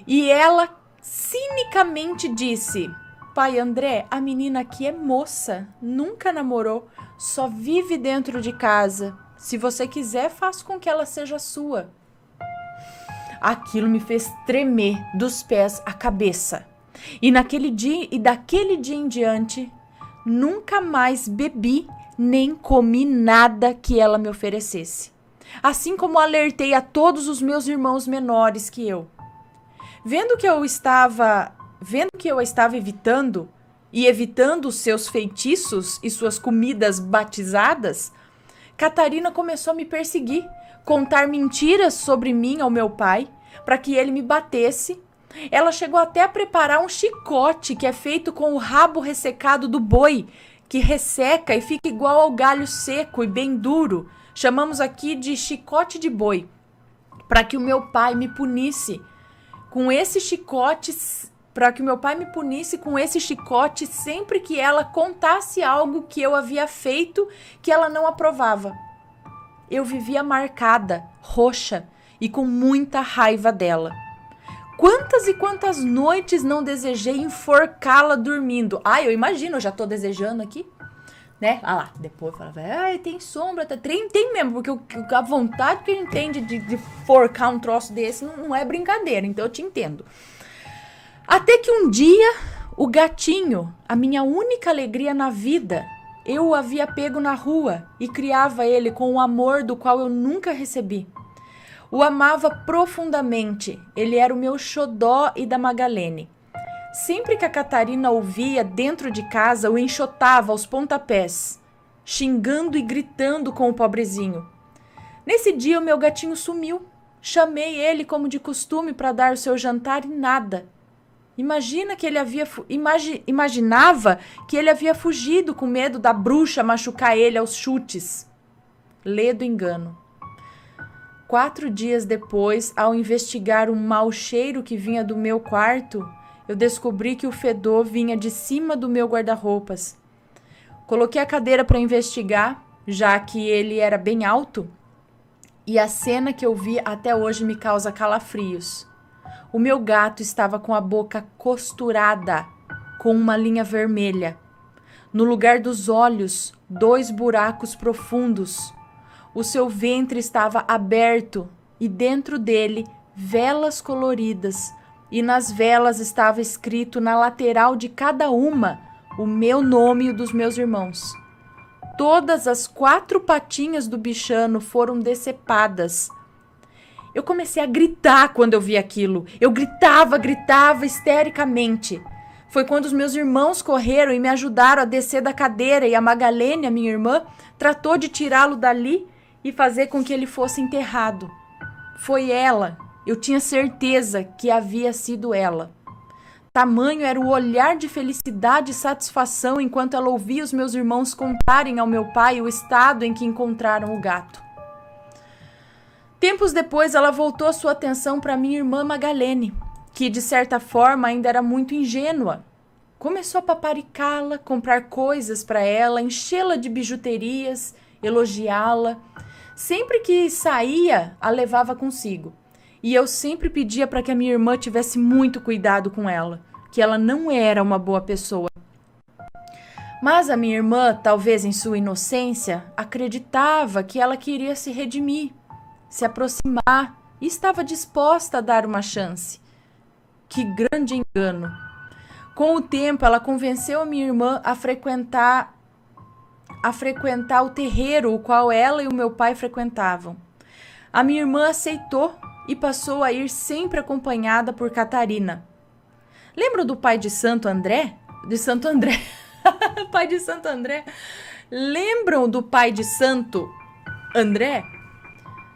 E ela cinicamente disse: pai André, a menina aqui é moça, nunca namorou, só vive dentro de casa. Se você quiser, faço com que ela seja sua. Aquilo me fez tremer dos pés à cabeça. E daquele dia em diante, nunca mais bebi nem comi nada que ela me oferecesse. Assim como alertei a todos os meus irmãos menores que eu. Vendo que eu a estava evitando e evitando os seus feitiços e suas comidas batizadas, Catarina começou a me perseguir, contar mentiras sobre mim ao meu pai, para que ele me batesse. Ela chegou até a preparar um chicote que é feito com o rabo ressecado do boi, que resseca e fica igual ao galho seco e bem duro. Chamamos aqui de chicote de boi, para que o meu pai me punisse com esse chicote, sempre que ela contasse algo que eu havia feito que ela não aprovava. Eu vivia marcada, roxa e com muita raiva dela. Quantas e quantas noites não desejei enforcá-la dormindo? Eu imagino, eu já tô desejando aqui, né? Lá, depois falava, tem sombra, tem mesmo, porque a vontade que a gente tem de forcar um troço desse não é brincadeira, então eu te entendo. Até que um dia, o gatinho, a minha única alegria na vida, eu o havia pego na rua e criava ele com o amor do qual eu nunca recebi. O amava profundamente, ele era o meu xodó e da Magalene. Sempre que a Catarina o via dentro de casa, o enxotava aos pontapés, xingando e gritando com o pobrezinho. Nesse dia o meu gatinho sumiu. Chamei ele como de costume para dar o seu jantar e nada. Imaginava que ele havia fugido com medo da bruxa machucar ele aos chutes. Ledo engano. 4 dias depois, ao investigar um mau cheiro que vinha do meu quarto, eu descobri que o fedor vinha de cima do meu guarda-roupas. Coloquei a cadeira para investigar, já que ele era bem alto, E a cena que eu vi até hoje me causa calafrios. O meu gato estava com a boca costurada com uma linha vermelha. No lugar dos olhos, 2 buracos profundos. O seu ventre estava aberto e dentro dele velas coloridas. E nas velas estava escrito na lateral de cada uma o meu nome e o dos meus irmãos. Todas as 4 patinhas do bichano foram decepadas. Eu comecei a gritar quando eu vi aquilo. Eu gritava histericamente. Foi quando os meus irmãos correram e me ajudaram a descer da cadeira e a Magalene, a minha irmã, tratou de tirá-lo dali e fazer com que ele fosse enterrado. Foi ela. Eu tinha certeza que havia sido ela. Tamanho era o olhar de felicidade e satisfação enquanto ela ouvia os meus irmãos contarem ao meu pai o estado em que encontraram o gato. Tempos depois, ela voltou a sua atenção para minha irmã Magalene, que de certa forma ainda era muito ingênua. Começou a paparicá-la, comprar coisas para ela, enchê-la de bijuterias, elogiá-la. Sempre que saía, a levava consigo. E eu sempre pedia para que a minha irmã tivesse muito cuidado com ela, que ela não era uma boa pessoa. Mas a minha irmã, talvez em sua inocência, acreditava que ela queria se redimir, se aproximar e estava disposta a dar uma chance. Que grande engano! Com o tempo, ela convenceu a minha irmã a frequentar o terreiro o qual ela e o meu pai frequentavam. A minha irmã aceitou e passou a ir sempre acompanhada por Catarina. Lembram do pai de Santo André? De Santo André. Pai de Santo André. Lembram do pai de Santo André?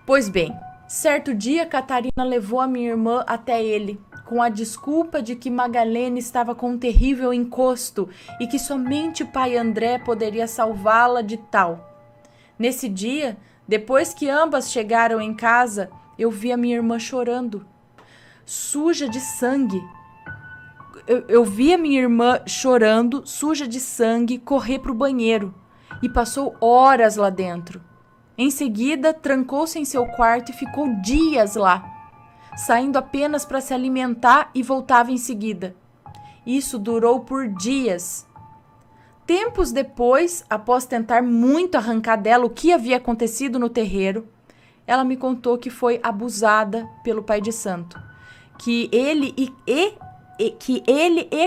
Pois bem, certo dia Catarina levou a minha irmã até ele, com a desculpa de que Magalene estava com um terrível encosto e que somente o pai André poderia salvá-la de tal. Nesse dia, depois que ambas chegaram em casa, eu vi a minha irmã chorando, suja de sangue. Eu vi a minha irmã chorando, suja de sangue, correr para o banheiro e passou horas lá dentro. Em seguida, trancou-se em seu quarto e ficou dias lá, saindo apenas para se alimentar e voltava em seguida. Isso durou por dias. Tempos depois, após tentar muito arrancar dela o que havia acontecido no terreiro, ela me contou que foi abusada pelo pai de santo, que ele e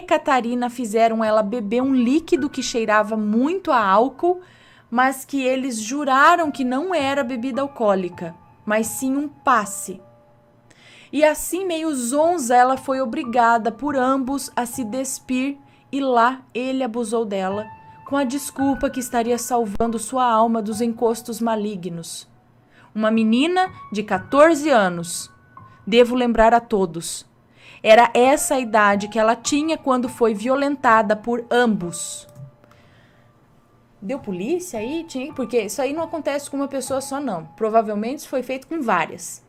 Catarina fizeram ela beber um líquido que cheirava muito a álcool, mas que eles juraram que não era bebida alcoólica, mas sim um passe. E assim, meio zonza, ela foi obrigada por ambos a se despir e lá ele abusou dela, com a desculpa que estaria salvando sua alma dos encostos malignos. Uma menina de 14 anos. Devo lembrar a todos. Era essa a idade que ela tinha quando foi violentada por ambos. Deu polícia aí? Tinha, porque isso aí não acontece com uma pessoa só, não. Provavelmente isso foi feito com várias.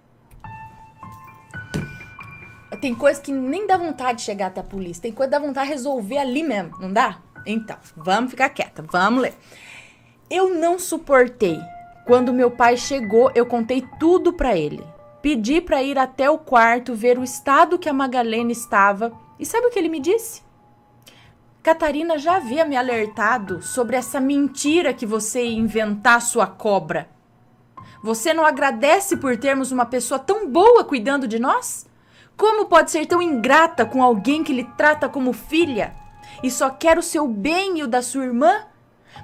Tem coisa que nem dá vontade de chegar até a polícia. Tem coisa que dá vontade de resolver ali mesmo, não dá? Então, vamos ficar quieta, vamos ler. Eu não suportei. Quando meu pai chegou, eu contei tudo pra ele. Pedi pra ir até o quarto ver o estado que a Magalene estava. E sabe o que ele me disse? Catarina já havia me alertado sobre essa mentira que você ia inventar, sua cobra. Você não agradece por termos uma pessoa tão boa cuidando de nós? Como pode ser tão ingrata com alguém que lhe trata como filha e só quer o seu bem e o da sua irmã?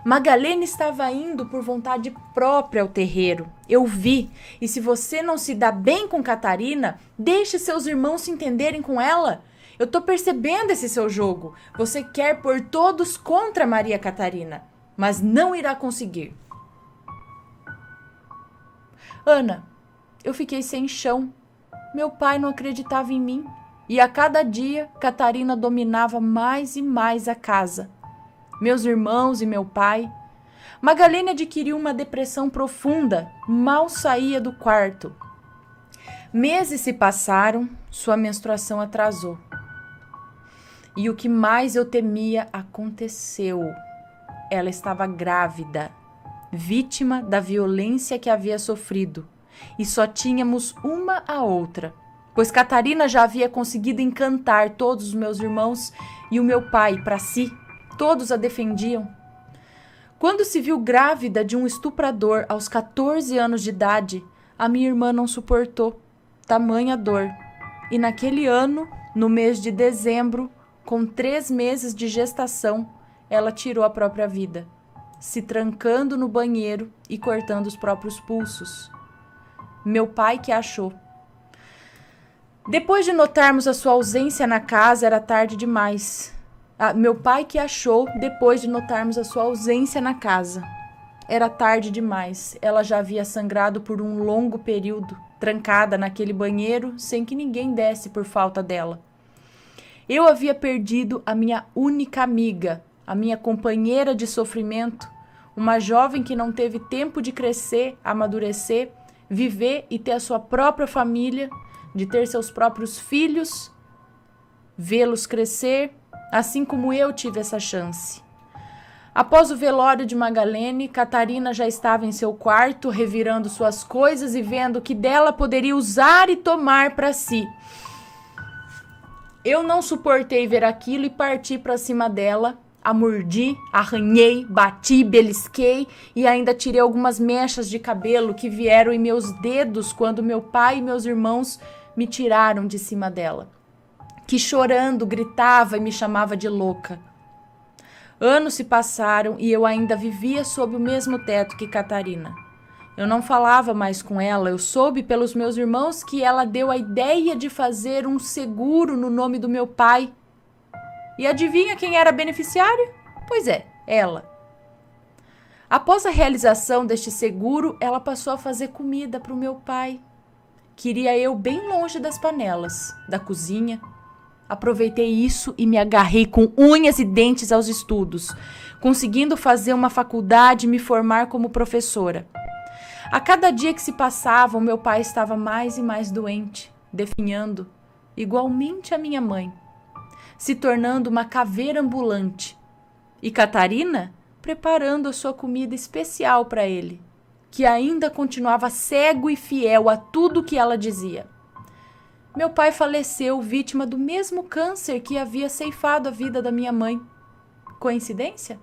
Magalene estava indo por vontade própria ao terreiro. Eu vi. E se você não se dá bem com Catarina, deixe seus irmãos se entenderem com ela. Eu tô percebendo esse seu jogo. Você quer pôr todos contra Maria Catarina, mas não irá conseguir. Ana, eu fiquei sem chão. Meu pai não acreditava em mim. E a cada dia, Catarina dominava mais e mais a casa. Meus irmãos e meu pai. Magalene adquiriu uma depressão profunda, mal saía do quarto. Meses se passaram, sua menstruação atrasou. E o que mais eu temia aconteceu. Ela estava grávida, vítima da violência que havia sofrido. e só tínhamos uma a outra, pois Catarina já havia conseguido encantar todos os meus irmãos e o meu pai para si. Todos a defendiam. Quando se viu grávida de um estuprador aos 14 anos de idade, a minha irmã não suportou tamanha dor. E naquele ano, no mês de dezembro, com 3 meses de gestação, ela tirou a própria vida, se trancando no banheiro e cortando os próprios pulsos. Meu pai que a achou. Depois de notarmos a sua ausência na casa, era tarde demais. Meu pai que a achou depois de notarmos a sua ausência na casa. Era tarde demais. Ela já havia sangrado por um longo período, trancada naquele banheiro, sem que ninguém desse por falta dela. Eu havia perdido a minha única amiga, a minha companheira de sofrimento, uma jovem que não teve tempo de crescer, amadurecer, viver e ter a sua própria família, de ter seus próprios filhos, vê-los crescer, assim como eu tive essa chance. Após o velório de Magalene, Catarina já estava em seu quarto, revirando suas coisas e vendo o que dela poderia usar e tomar para si. Eu não suportei ver aquilo e parti para cima dela, a mordi, arranhei, bati, belisquei e ainda tirei algumas mechas de cabelo que vieram em meus dedos quando meu pai e meus irmãos me tiraram de cima dela, que chorando gritava e me chamava de louca. Anos se passaram e eu ainda vivia sob o mesmo teto que Catarina. Eu não falava mais com ela, eu soube pelos meus irmãos que ela deu a ideia de fazer um seguro no nome do meu pai. E adivinha quem era beneficiário? Pois é, ela. Após a realização deste seguro, ela passou a fazer comida para o meu pai. Queria eu bem longe das panelas, da cozinha. Aproveitei isso e me agarrei com unhas e dentes aos estudos, conseguindo fazer uma faculdade e me formar como professora. A cada dia que se passava, o meu pai estava mais e mais doente, definhando, igualmente a minha mãe, se tornando uma caveira ambulante. E Catarina preparando a sua comida especial para ele, que ainda continuava cego e fiel a tudo que ela dizia. Meu pai faleceu vítima do mesmo câncer que havia ceifado a vida da minha mãe. Coincidência?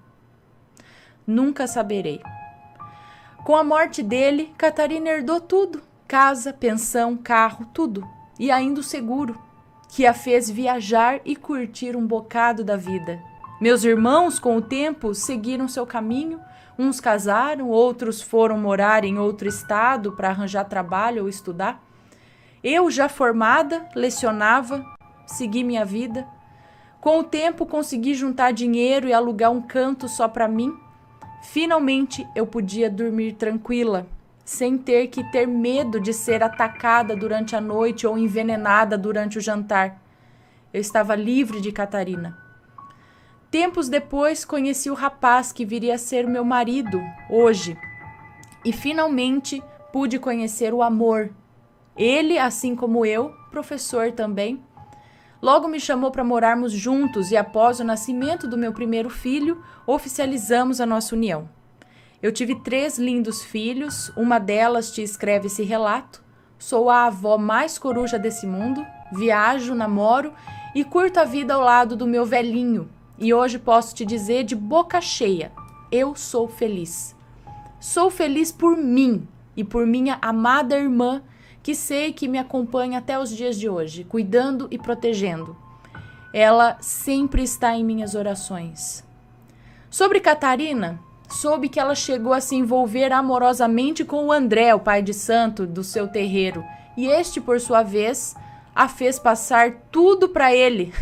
Nunca saberei. Com a morte dele, Catarina herdou tudo. Casa, pensão, carro, tudo. E ainda o seguro, que a fez viajar e curtir um bocado da vida. Meus irmãos, com o tempo, seguiram seu caminho. Uns casaram, outros foram morar em outro estado para arranjar trabalho ou estudar. Eu, já formada, lecionava, segui minha vida. Com o tempo, consegui juntar dinheiro e alugar um canto só para mim. Finalmente, eu podia dormir tranquila, sem ter que ter medo de ser atacada durante a noite ou envenenada durante o jantar. Eu estava livre de Catarina. Tempos depois, conheci o rapaz que viria a ser meu marido, hoje. E finalmente, pude conhecer o amor. Ele, assim como eu, professor também, logo me chamou para morarmos juntos e após o nascimento do meu primeiro filho, oficializamos a nossa união. Eu tive 3 lindos filhos, uma delas te escreve esse relato. Sou a avó mais coruja desse mundo, viajo, namoro e curto a vida ao lado do meu velhinho. E hoje posso te dizer de boca cheia, eu sou feliz. Sou feliz por mim e por minha amada irmã, que sei que me acompanha até os dias de hoje, cuidando e protegendo. Ela sempre está em minhas orações. Sobre Catarina, soube que ela chegou a se envolver amorosamente com o André, o pai de santo do seu terreiro, e este, por sua vez, a fez passar tudo para ele.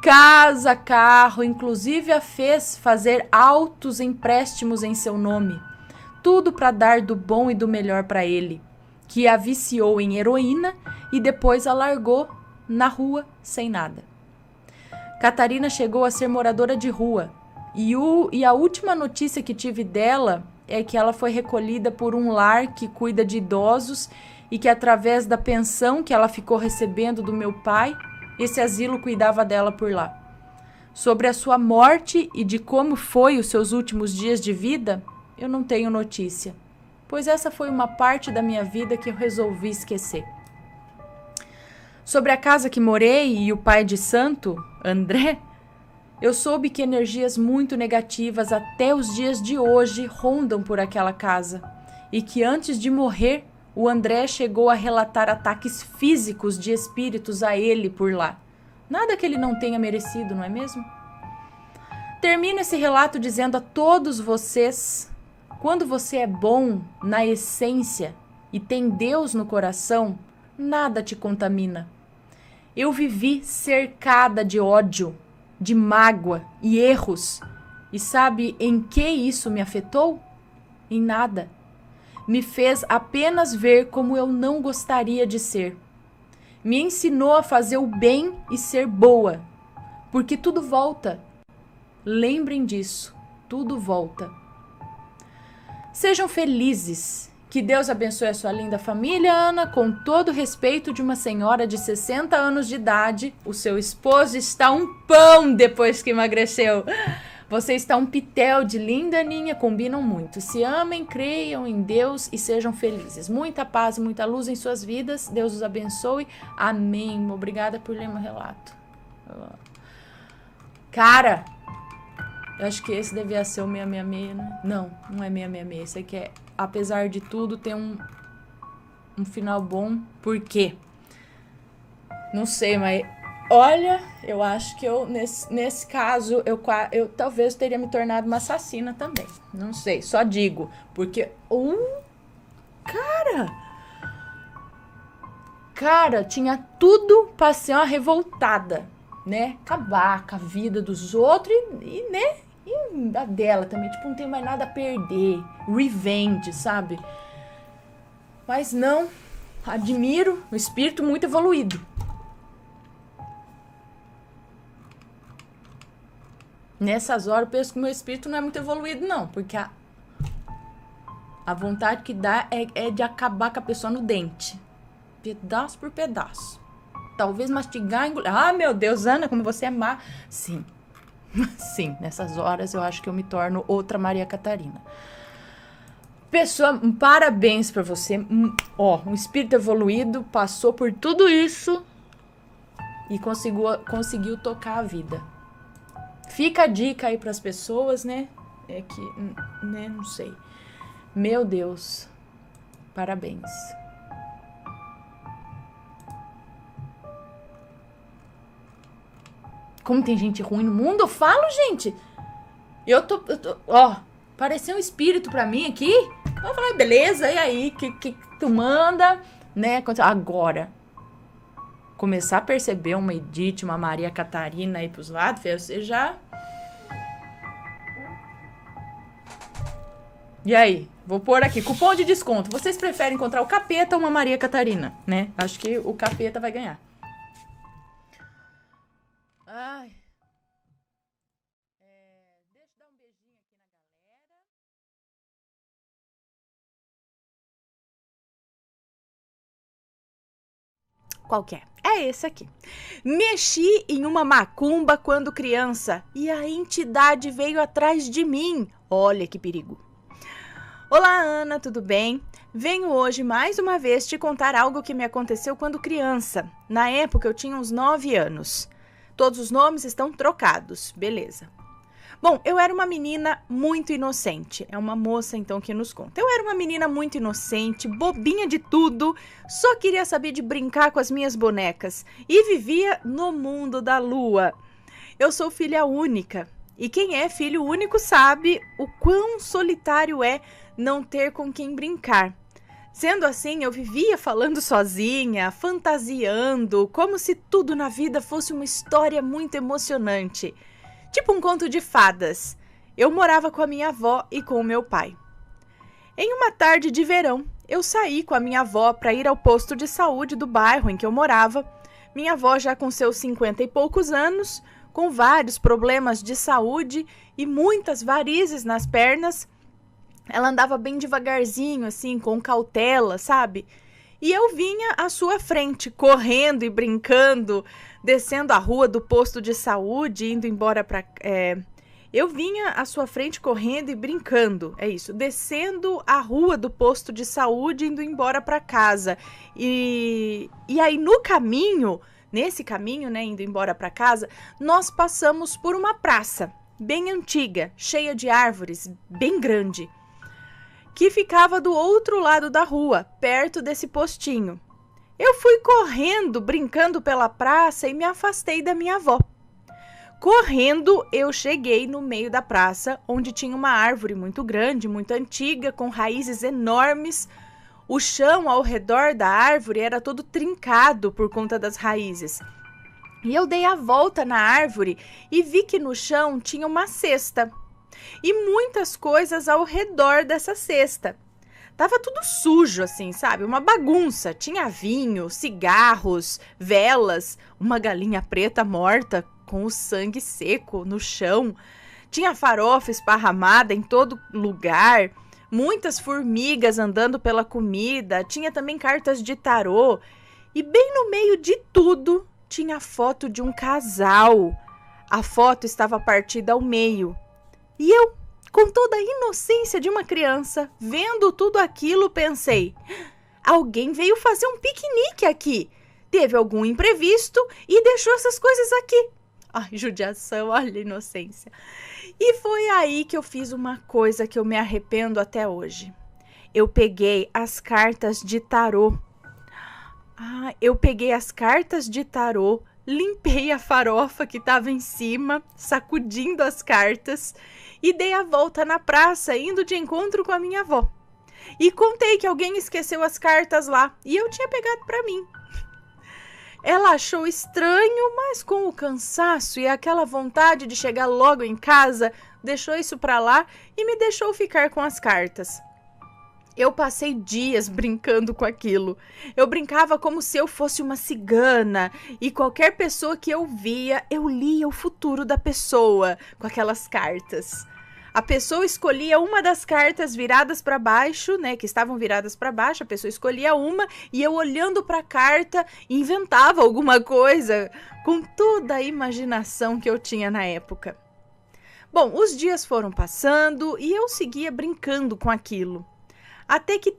Casa, carro, inclusive a fez fazer altos empréstimos em seu nome. Tudo para dar do bom e do melhor para ele, que a viciou em heroína e depois a largou na rua sem nada. Catarina chegou a ser moradora de rua e a última notícia que tive dela é que ela foi recolhida por um lar que cuida de idosos e que através da pensão que ela ficou recebendo do meu pai, esse asilo cuidava dela por lá. Sobre a sua morte e de como foi os seus últimos dias de vida, eu não tenho notícia, pois essa foi uma parte da minha vida que eu resolvi esquecer. Sobre a casa que morei e o pai de santo, André, eu soube que energias muito negativas até os dias de hoje rondam por aquela casa e que antes de morrer, o André chegou a relatar ataques físicos de espíritos a ele por lá. Nada que ele não tenha merecido, não é mesmo? Termino esse relato dizendo a todos vocês, quando você é bom na essência e tem Deus no coração, nada te contamina. Eu vivi cercada de ódio, de mágoa e erros. E sabe em que isso me afetou? Em nada. Me fez apenas ver como eu não gostaria de ser. Me ensinou a fazer o bem e ser boa, porque tudo volta. Lembrem disso, tudo volta. Sejam felizes. Que Deus abençoe a sua linda família, Ana, com todo o respeito de uma senhora de 60 anos de idade. O seu esposo está um pão depois que emagreceu. Você está um pitel de linda, Aninha, combinam muito. Se amem, creiam em Deus e sejam felizes. Muita paz, muita luz em suas vidas. Deus os abençoe. Amém. Obrigada por ler meu relato. Cara, eu acho que esse devia ser o 666, né? Não é 666. Esse aqui é, apesar de tudo, tem um final bom. Por quê? Não sei, mas... Olha, eu acho que eu, nesse caso, eu talvez teria me tornado uma assassina também. Não sei, só digo. Porque, cara, tinha tudo pra ser uma revoltada, né? Acabar com a vida dos outros e né? E a dela também. Tipo, não tem mais nada a perder. Revenge, sabe? Mas não, admiro um espírito muito evoluído. Nessas horas eu penso que o meu espírito não é muito evoluído, não. Porque a vontade que dá é de acabar com a pessoa no dente. Pedaço por pedaço. Talvez mastigar, engolir. Ah, meu Deus, Ana, como você é má. Sim. Sim, nessas horas eu acho que eu me torno outra Maria Catarina. Pessoa, parabéns pra você. Um espírito evoluído, passou por tudo isso e conseguiu tocar a vida. Fica a dica aí pras pessoas, né? É que, né, não sei. Meu Deus, parabéns. Como tem gente ruim no mundo, eu falo, gente. Eu tô pareceu um espírito pra mim aqui. Eu falei, beleza, e aí? Que tu manda, né? Agora, começar a perceber uma Edith, uma Maria Catarina aí pros lados, você já... E aí? Vou pôr aqui, cupom de desconto. Vocês preferem encontrar o capeta ou uma Maria Catarina, né? Acho que o capeta vai ganhar. Ai. Deixa eu dar um beijinho aqui na galera. Qual que é? É esse aqui. Mexi em uma macumba quando criança e a entidade veio atrás de mim. Olha que perigo. Olá, Ana, tudo bem? Venho hoje mais uma vez te contar algo que me aconteceu quando criança. Na época eu tinha uns 9 anos. Todos os nomes estão trocados, beleza. Bom, eu era uma menina muito inocente. É uma moça, então, que nos conta. Eu era uma menina muito inocente, bobinha de tudo, só queria saber de brincar com as minhas bonecas e vivia no mundo da lua. Eu sou filha única, e quem é filho único sabe o quão solitário é não ter com quem brincar. Sendo assim, eu vivia falando sozinha, fantasiando, como se tudo na vida fosse uma história muito emocionante. Tipo um conto de fadas. Eu morava com a minha avó e com o meu pai. Em uma tarde de verão, eu saí com a minha avó para ir ao posto de saúde do bairro em que eu morava. Minha avó já com seus 50 e poucos anos, com vários problemas de saúde e muitas varizes nas pernas. Ela andava bem devagarzinho, assim, com cautela, sabe? E eu vinha à sua frente, correndo e brincando, descendo a rua do posto de saúde, indo embora para... Eu vinha à sua frente correndo e brincando, é isso, descendo a rua do posto de saúde, indo embora para casa. E aí no caminho, nesse caminho, né, indo embora para casa, nós passamos por uma praça bem antiga, cheia de árvores, bem grande, que ficava do outro lado da rua, perto desse postinho. Eu fui correndo, brincando pela praça e me afastei da minha avó. Correndo, eu cheguei no meio da praça, onde tinha uma árvore muito grande, muito antiga, com raízes enormes. O chão ao redor da árvore era todo trincado por conta das raízes. E eu dei a volta na árvore e vi que no chão tinha uma cesta. E muitas coisas ao redor dessa cesta. Tava tudo sujo, assim, sabe? Uma bagunça. Tinha vinho, cigarros, velas, uma galinha preta morta com o sangue seco no chão. Tinha farofa esparramada em todo lugar, muitas formigas andando pela comida, tinha também cartas de tarô. E bem no meio de tudo, tinha a foto de um casal. A foto estava partida ao meio. E eu, com toda a inocência de uma criança, vendo tudo aquilo, pensei: alguém veio fazer um piquenique aqui. Teve algum imprevisto e deixou essas coisas aqui. Ai, judiação, olha a inocência. E foi aí que eu fiz uma coisa que eu me arrependo até hoje. Eu peguei as cartas de tarô. Eu peguei as cartas de tarô, limpei a farofa que estava em cima, sacudindo as cartas, e dei a volta na praça, indo de encontro com a minha avó. E contei que alguém esqueceu as cartas lá, e eu tinha pegado para mim. Ela achou estranho, mas com o cansaço e aquela vontade de chegar logo em casa, deixou isso para lá e me deixou ficar com as cartas. Eu passei dias brincando com aquilo. Eu brincava como se eu fosse uma cigana e qualquer pessoa que eu via, eu lia o futuro da pessoa com aquelas cartas. A pessoa escolhia uma das cartas viradas para baixo, né, que estavam viradas para baixo, a pessoa escolhia uma e eu, olhando para a carta, inventava alguma coisa com toda a imaginação que eu tinha na época. Bom, os dias foram passando e eu seguia brincando com aquilo. Até que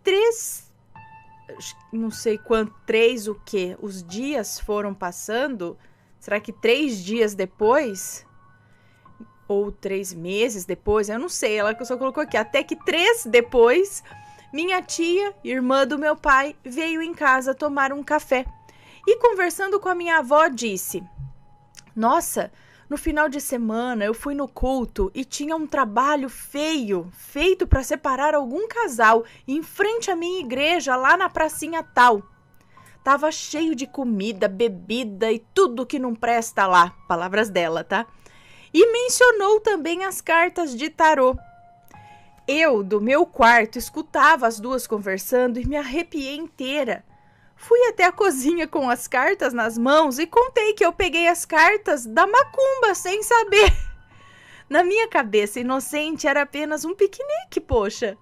os dias foram passando. Será que 3 dias depois? Ou 3 meses depois? Eu não sei, ela só colocou aqui. Até que 3 depois, minha tia, irmã do meu pai, veio em casa tomar um café. E conversando com a minha avó, disse: nossa, no final de semana eu fui no culto e tinha um trabalho feito para separar algum casal em frente à minha igreja, lá na pracinha tal. Tava cheio de comida, bebida e tudo que não presta lá. Palavras dela, tá? E mencionou também as cartas de tarô. Eu, do meu quarto, escutava as duas conversando e me arrepiei inteira. Fui até a cozinha com as cartas nas mãos e contei que eu peguei as cartas da macumba sem saber. Na minha cabeça inocente era apenas um piquenique, poxa.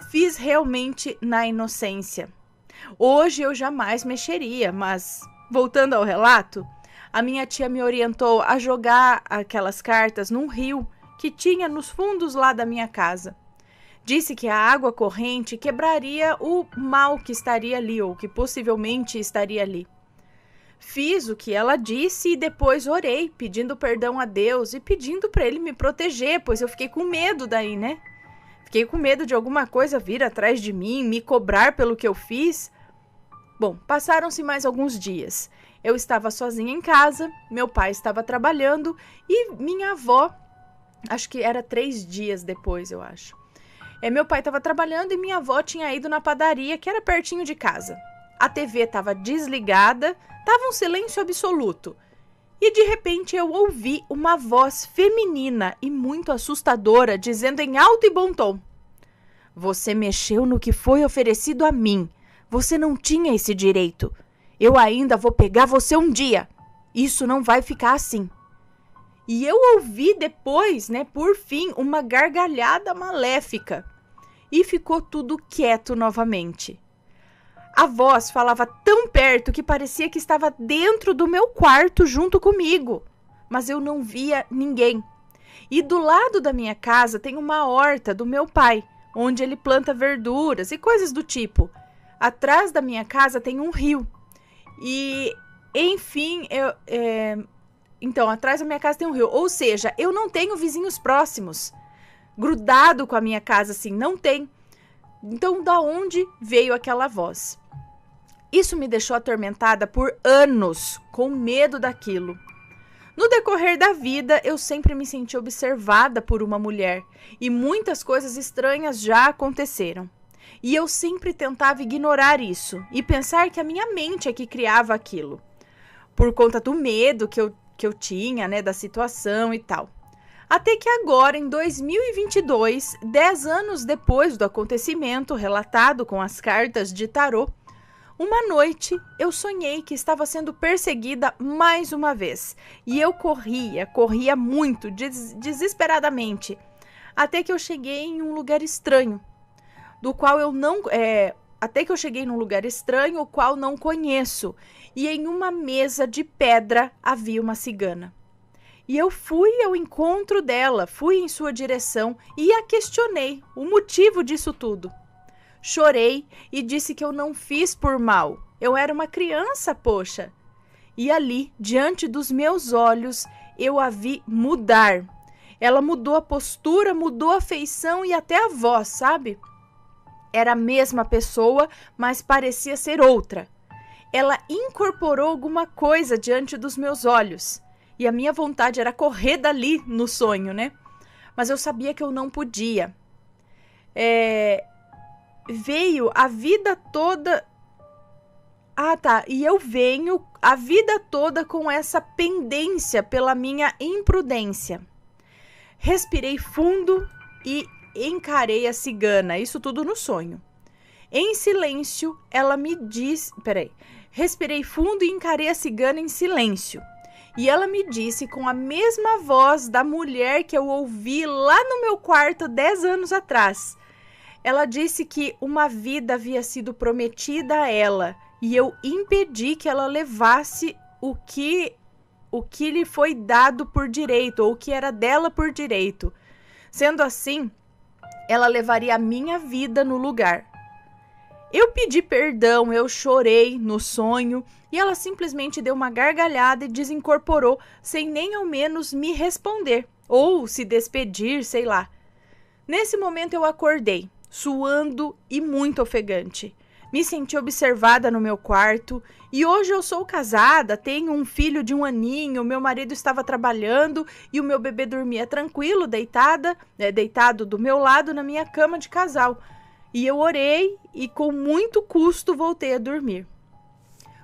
Fiz realmente na inocência. Hoje eu jamais mexeria, mas, voltando ao relato, a minha tia me orientou a jogar aquelas cartas num rio que tinha nos fundos lá da minha casa. Disse que a água corrente quebraria o mal que estaria ali, ou que possivelmente estaria ali. Fiz o que ela disse e depois orei, pedindo perdão a Deus e pedindo para ele me proteger, pois eu fiquei com medo daí, né? Fiquei com medo de alguma coisa vir atrás de mim, me cobrar pelo que eu fiz. Bom, passaram-se mais alguns dias. Eu estava sozinha em casa, meu pai estava trabalhando e minha avó, acho que era 3 dias depois, eu acho. Meu pai estava trabalhando e minha avó tinha ido na padaria, que era pertinho de casa. A TV estava desligada, estava um silêncio absoluto. E de repente eu ouvi uma voz feminina e muito assustadora dizendo em alto e bom tom: você mexeu no que foi oferecido a mim. Você não tinha esse direito. Eu ainda vou pegar você um dia. Isso não vai ficar assim. E eu ouvi depois, né, por fim, uma gargalhada maléfica. E ficou tudo quieto novamente. A voz falava tão perto que parecia que estava dentro do meu quarto junto comigo. Mas eu não via ninguém. E do lado da minha casa tem uma horta do meu pai, onde ele planta verduras e coisas do tipo. Atrás da minha casa tem um rio. E, enfim, então, atrás da minha casa tem um rio. Ou seja, eu não tenho vizinhos próximos, grudado com a minha casa, assim, não tem. Então, da onde veio aquela voz? Isso me deixou atormentada por anos, com medo daquilo. No decorrer da vida, eu sempre me senti observada por uma mulher e muitas coisas estranhas já aconteceram. E eu sempre tentava ignorar isso e pensar que a minha mente é que criava aquilo, por conta do medo que eu tinha, né, da situação e tal. Até que agora, em 2022, 10 anos depois do acontecimento relatado com as cartas de tarô, uma noite eu sonhei que estava sendo perseguida mais uma vez. E eu corria muito, desesperadamente, até que eu cheguei em um lugar estranho, do qual eu não... até que eu cheguei num lugar estranho, o qual não conheço. E em uma mesa de pedra havia uma cigana. E eu fui ao encontro dela, fui em sua direção e a questionei o motivo disso tudo. Chorei e disse que eu não fiz por mal. Eu era uma criança, poxa. E ali, diante dos meus olhos, eu a vi mudar. Ela mudou a postura, mudou a feição e até a voz, sabe? Era a mesma pessoa, mas parecia ser outra. Ela incorporou alguma coisa diante dos meus olhos. E a minha vontade era correr dali no sonho, né? Mas eu sabia que eu não podia. Veio a vida toda... E eu venho a vida toda com essa pendência pela minha imprudência. Respirei fundo e encarei a cigana. Isso tudo no sonho. Em silêncio, ela me disse... Respirei fundo e encarei a cigana em silêncio. E ela me disse com a mesma voz da mulher que eu ouvi lá no meu quarto 10 anos atrás. Ela disse que uma vida havia sido prometida a ela e eu impedi que ela levasse o que lhe foi dado por direito, ou o que era dela por direito. Sendo assim, ela levaria a minha vida no lugar. Eu pedi perdão, eu chorei no sonho e ela simplesmente deu uma gargalhada e desincorporou sem nem ao menos me responder ou se despedir, sei lá. Nesse momento eu acordei, suando e muito ofegante. Me senti observada no meu quarto e hoje eu sou casada, tenho um filho de 1 aninho, meu marido estava trabalhando e o meu bebê dormia tranquilo, deitado do meu lado na minha cama de casal. E eu orei e com muito custo voltei a dormir.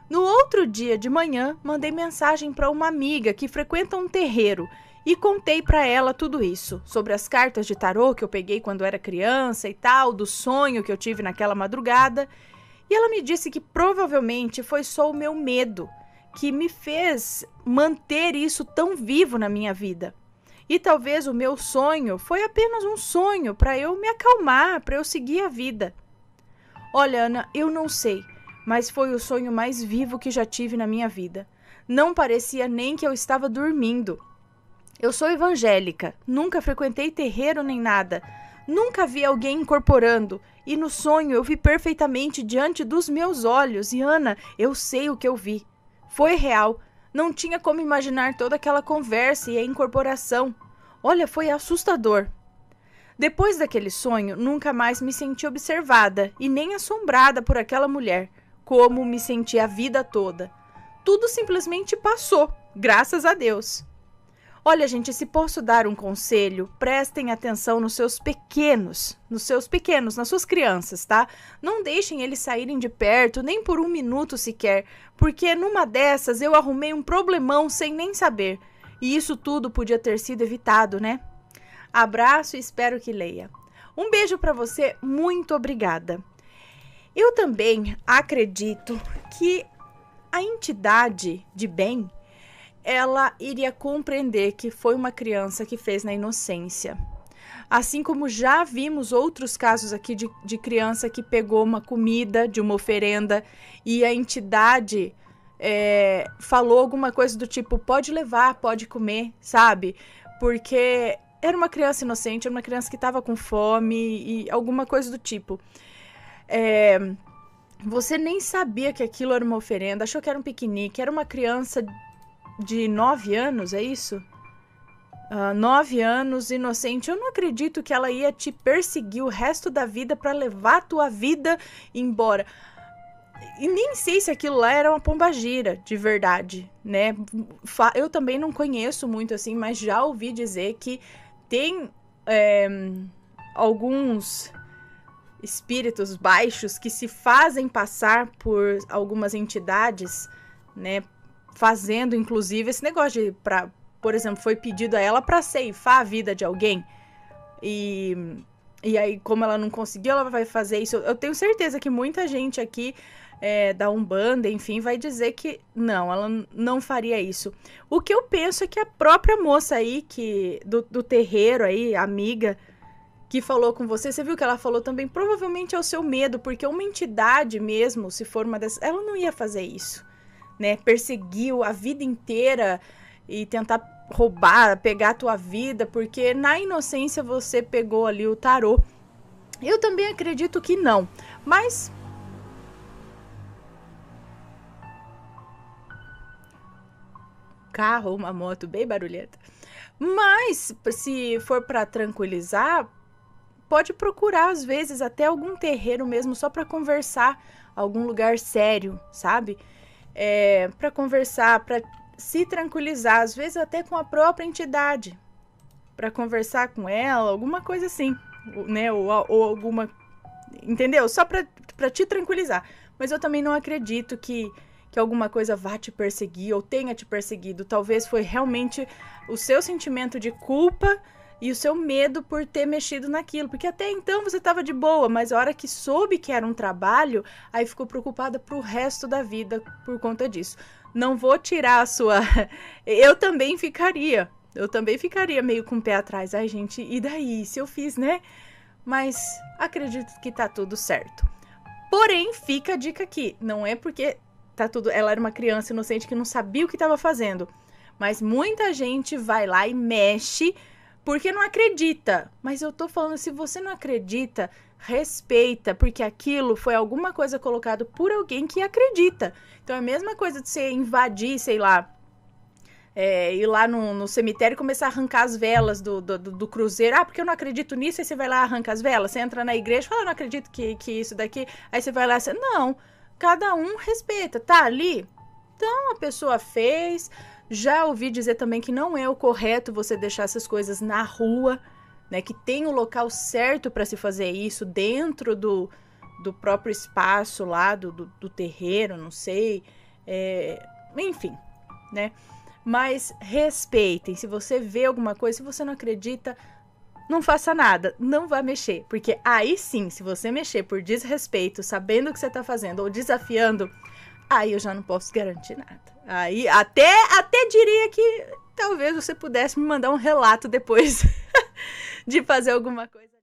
No outro dia de manhã, mandei mensagem para uma amiga que frequenta um terreiro e contei para ela tudo isso, sobre as cartas de tarô que eu peguei quando era criança e tal, do sonho que eu tive naquela madrugada. E ela me disse que provavelmente foi só o meu medo que me fez manter isso tão vivo na minha vida. E talvez o meu sonho foi apenas um sonho para eu me acalmar, para eu seguir a vida. Olha, Ana, eu não sei, mas foi o sonho mais vivo que já tive na minha vida. Não parecia nem que eu estava dormindo. Eu sou evangélica, nunca frequentei terreiro nem nada, nunca vi alguém incorporando. E no sonho eu vi perfeitamente diante dos meus olhos. E Ana, eu sei o que eu vi. Foi real. Não tinha como imaginar toda aquela conversa e a incorporação. Olha, foi assustador. Depois daquele sonho, nunca mais me senti observada e nem assombrada por aquela mulher, como me senti a vida toda. Tudo simplesmente passou, graças a Deus. Olha, gente, se posso dar um conselho, prestem atenção nos seus pequenos, nas suas crianças, tá? Não deixem eles saírem de perto, nem por 1 minuto sequer, porque numa dessas eu arrumei um problemão sem nem saber. E isso tudo podia ter sido evitado, né? Abraço e espero que leia. Um beijo para você, muito obrigada. Eu também acredito que a entidade de bem, ela iria compreender que foi uma criança que fez na inocência. Assim como já vimos outros casos aqui de criança que pegou uma comida de uma oferenda e a entidade falou alguma coisa do tipo, pode levar, pode comer, sabe? porque era uma criança inocente, era uma criança que estava com fome e alguma coisa do tipo. Você nem sabia que aquilo era uma oferenda, achou que era um piquenique, era uma criança de 9 anos, é isso? 9 anos, inocente. Eu não acredito que ela ia te perseguir o resto da vida pra levar a tua vida embora. E nem sei se aquilo lá era uma pombagira, de verdade, né? Eu também não conheço muito assim, mas já ouvi dizer que tem alguns espíritos baixos que se fazem passar por algumas entidades, né? Fazendo, inclusive, esse negócio de, por exemplo, foi pedido a ela para ceifar a vida de alguém. E aí, como ela não conseguiu, ela vai fazer isso. Eu tenho certeza que muita gente aqui da Umbanda, enfim, vai dizer que não, ela não faria isso. O que eu penso é que a própria moça aí, do terreiro aí, amiga, que falou com você viu que ela falou também, provavelmente é o seu medo, porque uma entidade mesmo, se for uma dessas, ela não ia fazer isso, né? Perseguiu a vida inteira e tentar roubar, pegar a tua vida, porque na inocência você pegou ali o tarô. Eu também acredito que não, mas carro, uma moto bem barulhenta. Mas se for para tranquilizar, pode procurar às vezes até algum terreiro mesmo só para conversar, algum lugar sério, sabe? Para conversar, para se tranquilizar, às vezes até com a própria entidade, para conversar com ela, alguma coisa assim, né? Ou alguma, entendeu? Só para te tranquilizar. Mas eu também não acredito que alguma coisa vá te perseguir ou tenha te perseguido. Talvez foi realmente o seu sentimento de culpa e o seu medo por ter mexido naquilo. Porque até então você estava de boa, mas a hora que soube que era um trabalho, aí ficou preocupada pro resto da vida por conta disso. Não vou tirar a sua... Eu também ficaria meio com o pé atrás. Ai, gente, e daí? Se eu fiz, né? Mas acredito que tá tudo certo. Porém, fica a dica aqui. Não é porque ela era uma criança inocente que não sabia o que estava fazendo. Mas muita gente vai lá e mexe porque não acredita. Mas eu tô falando, se você não acredita, respeita, porque aquilo foi alguma coisa colocada por alguém que acredita. Então é a mesma coisa de você invadir, sei lá, ir lá no cemitério e começar a arrancar as velas do cruzeiro. Ah, porque eu não acredito nisso, aí você vai lá e arranca as velas. Você entra na igreja e fala, eu não acredito que isso daqui. Aí você vai lá e não, cada um respeita, tá ali? Então a pessoa fez. Já ouvi dizer também que não é o correto você deixar essas coisas na rua, né? Que tem o local certo para se fazer isso, dentro do próprio espaço lá, do terreiro, não sei. Enfim, né? Mas respeitem. Se você vê alguma coisa, se você não acredita, não faça nada. Não vá mexer. Porque aí sim, se você mexer por desrespeito, sabendo o que você tá fazendo ou desafiando, aí eu já não posso garantir nada. Aí até diria que talvez você pudesse me mandar um relato depois de fazer alguma coisa.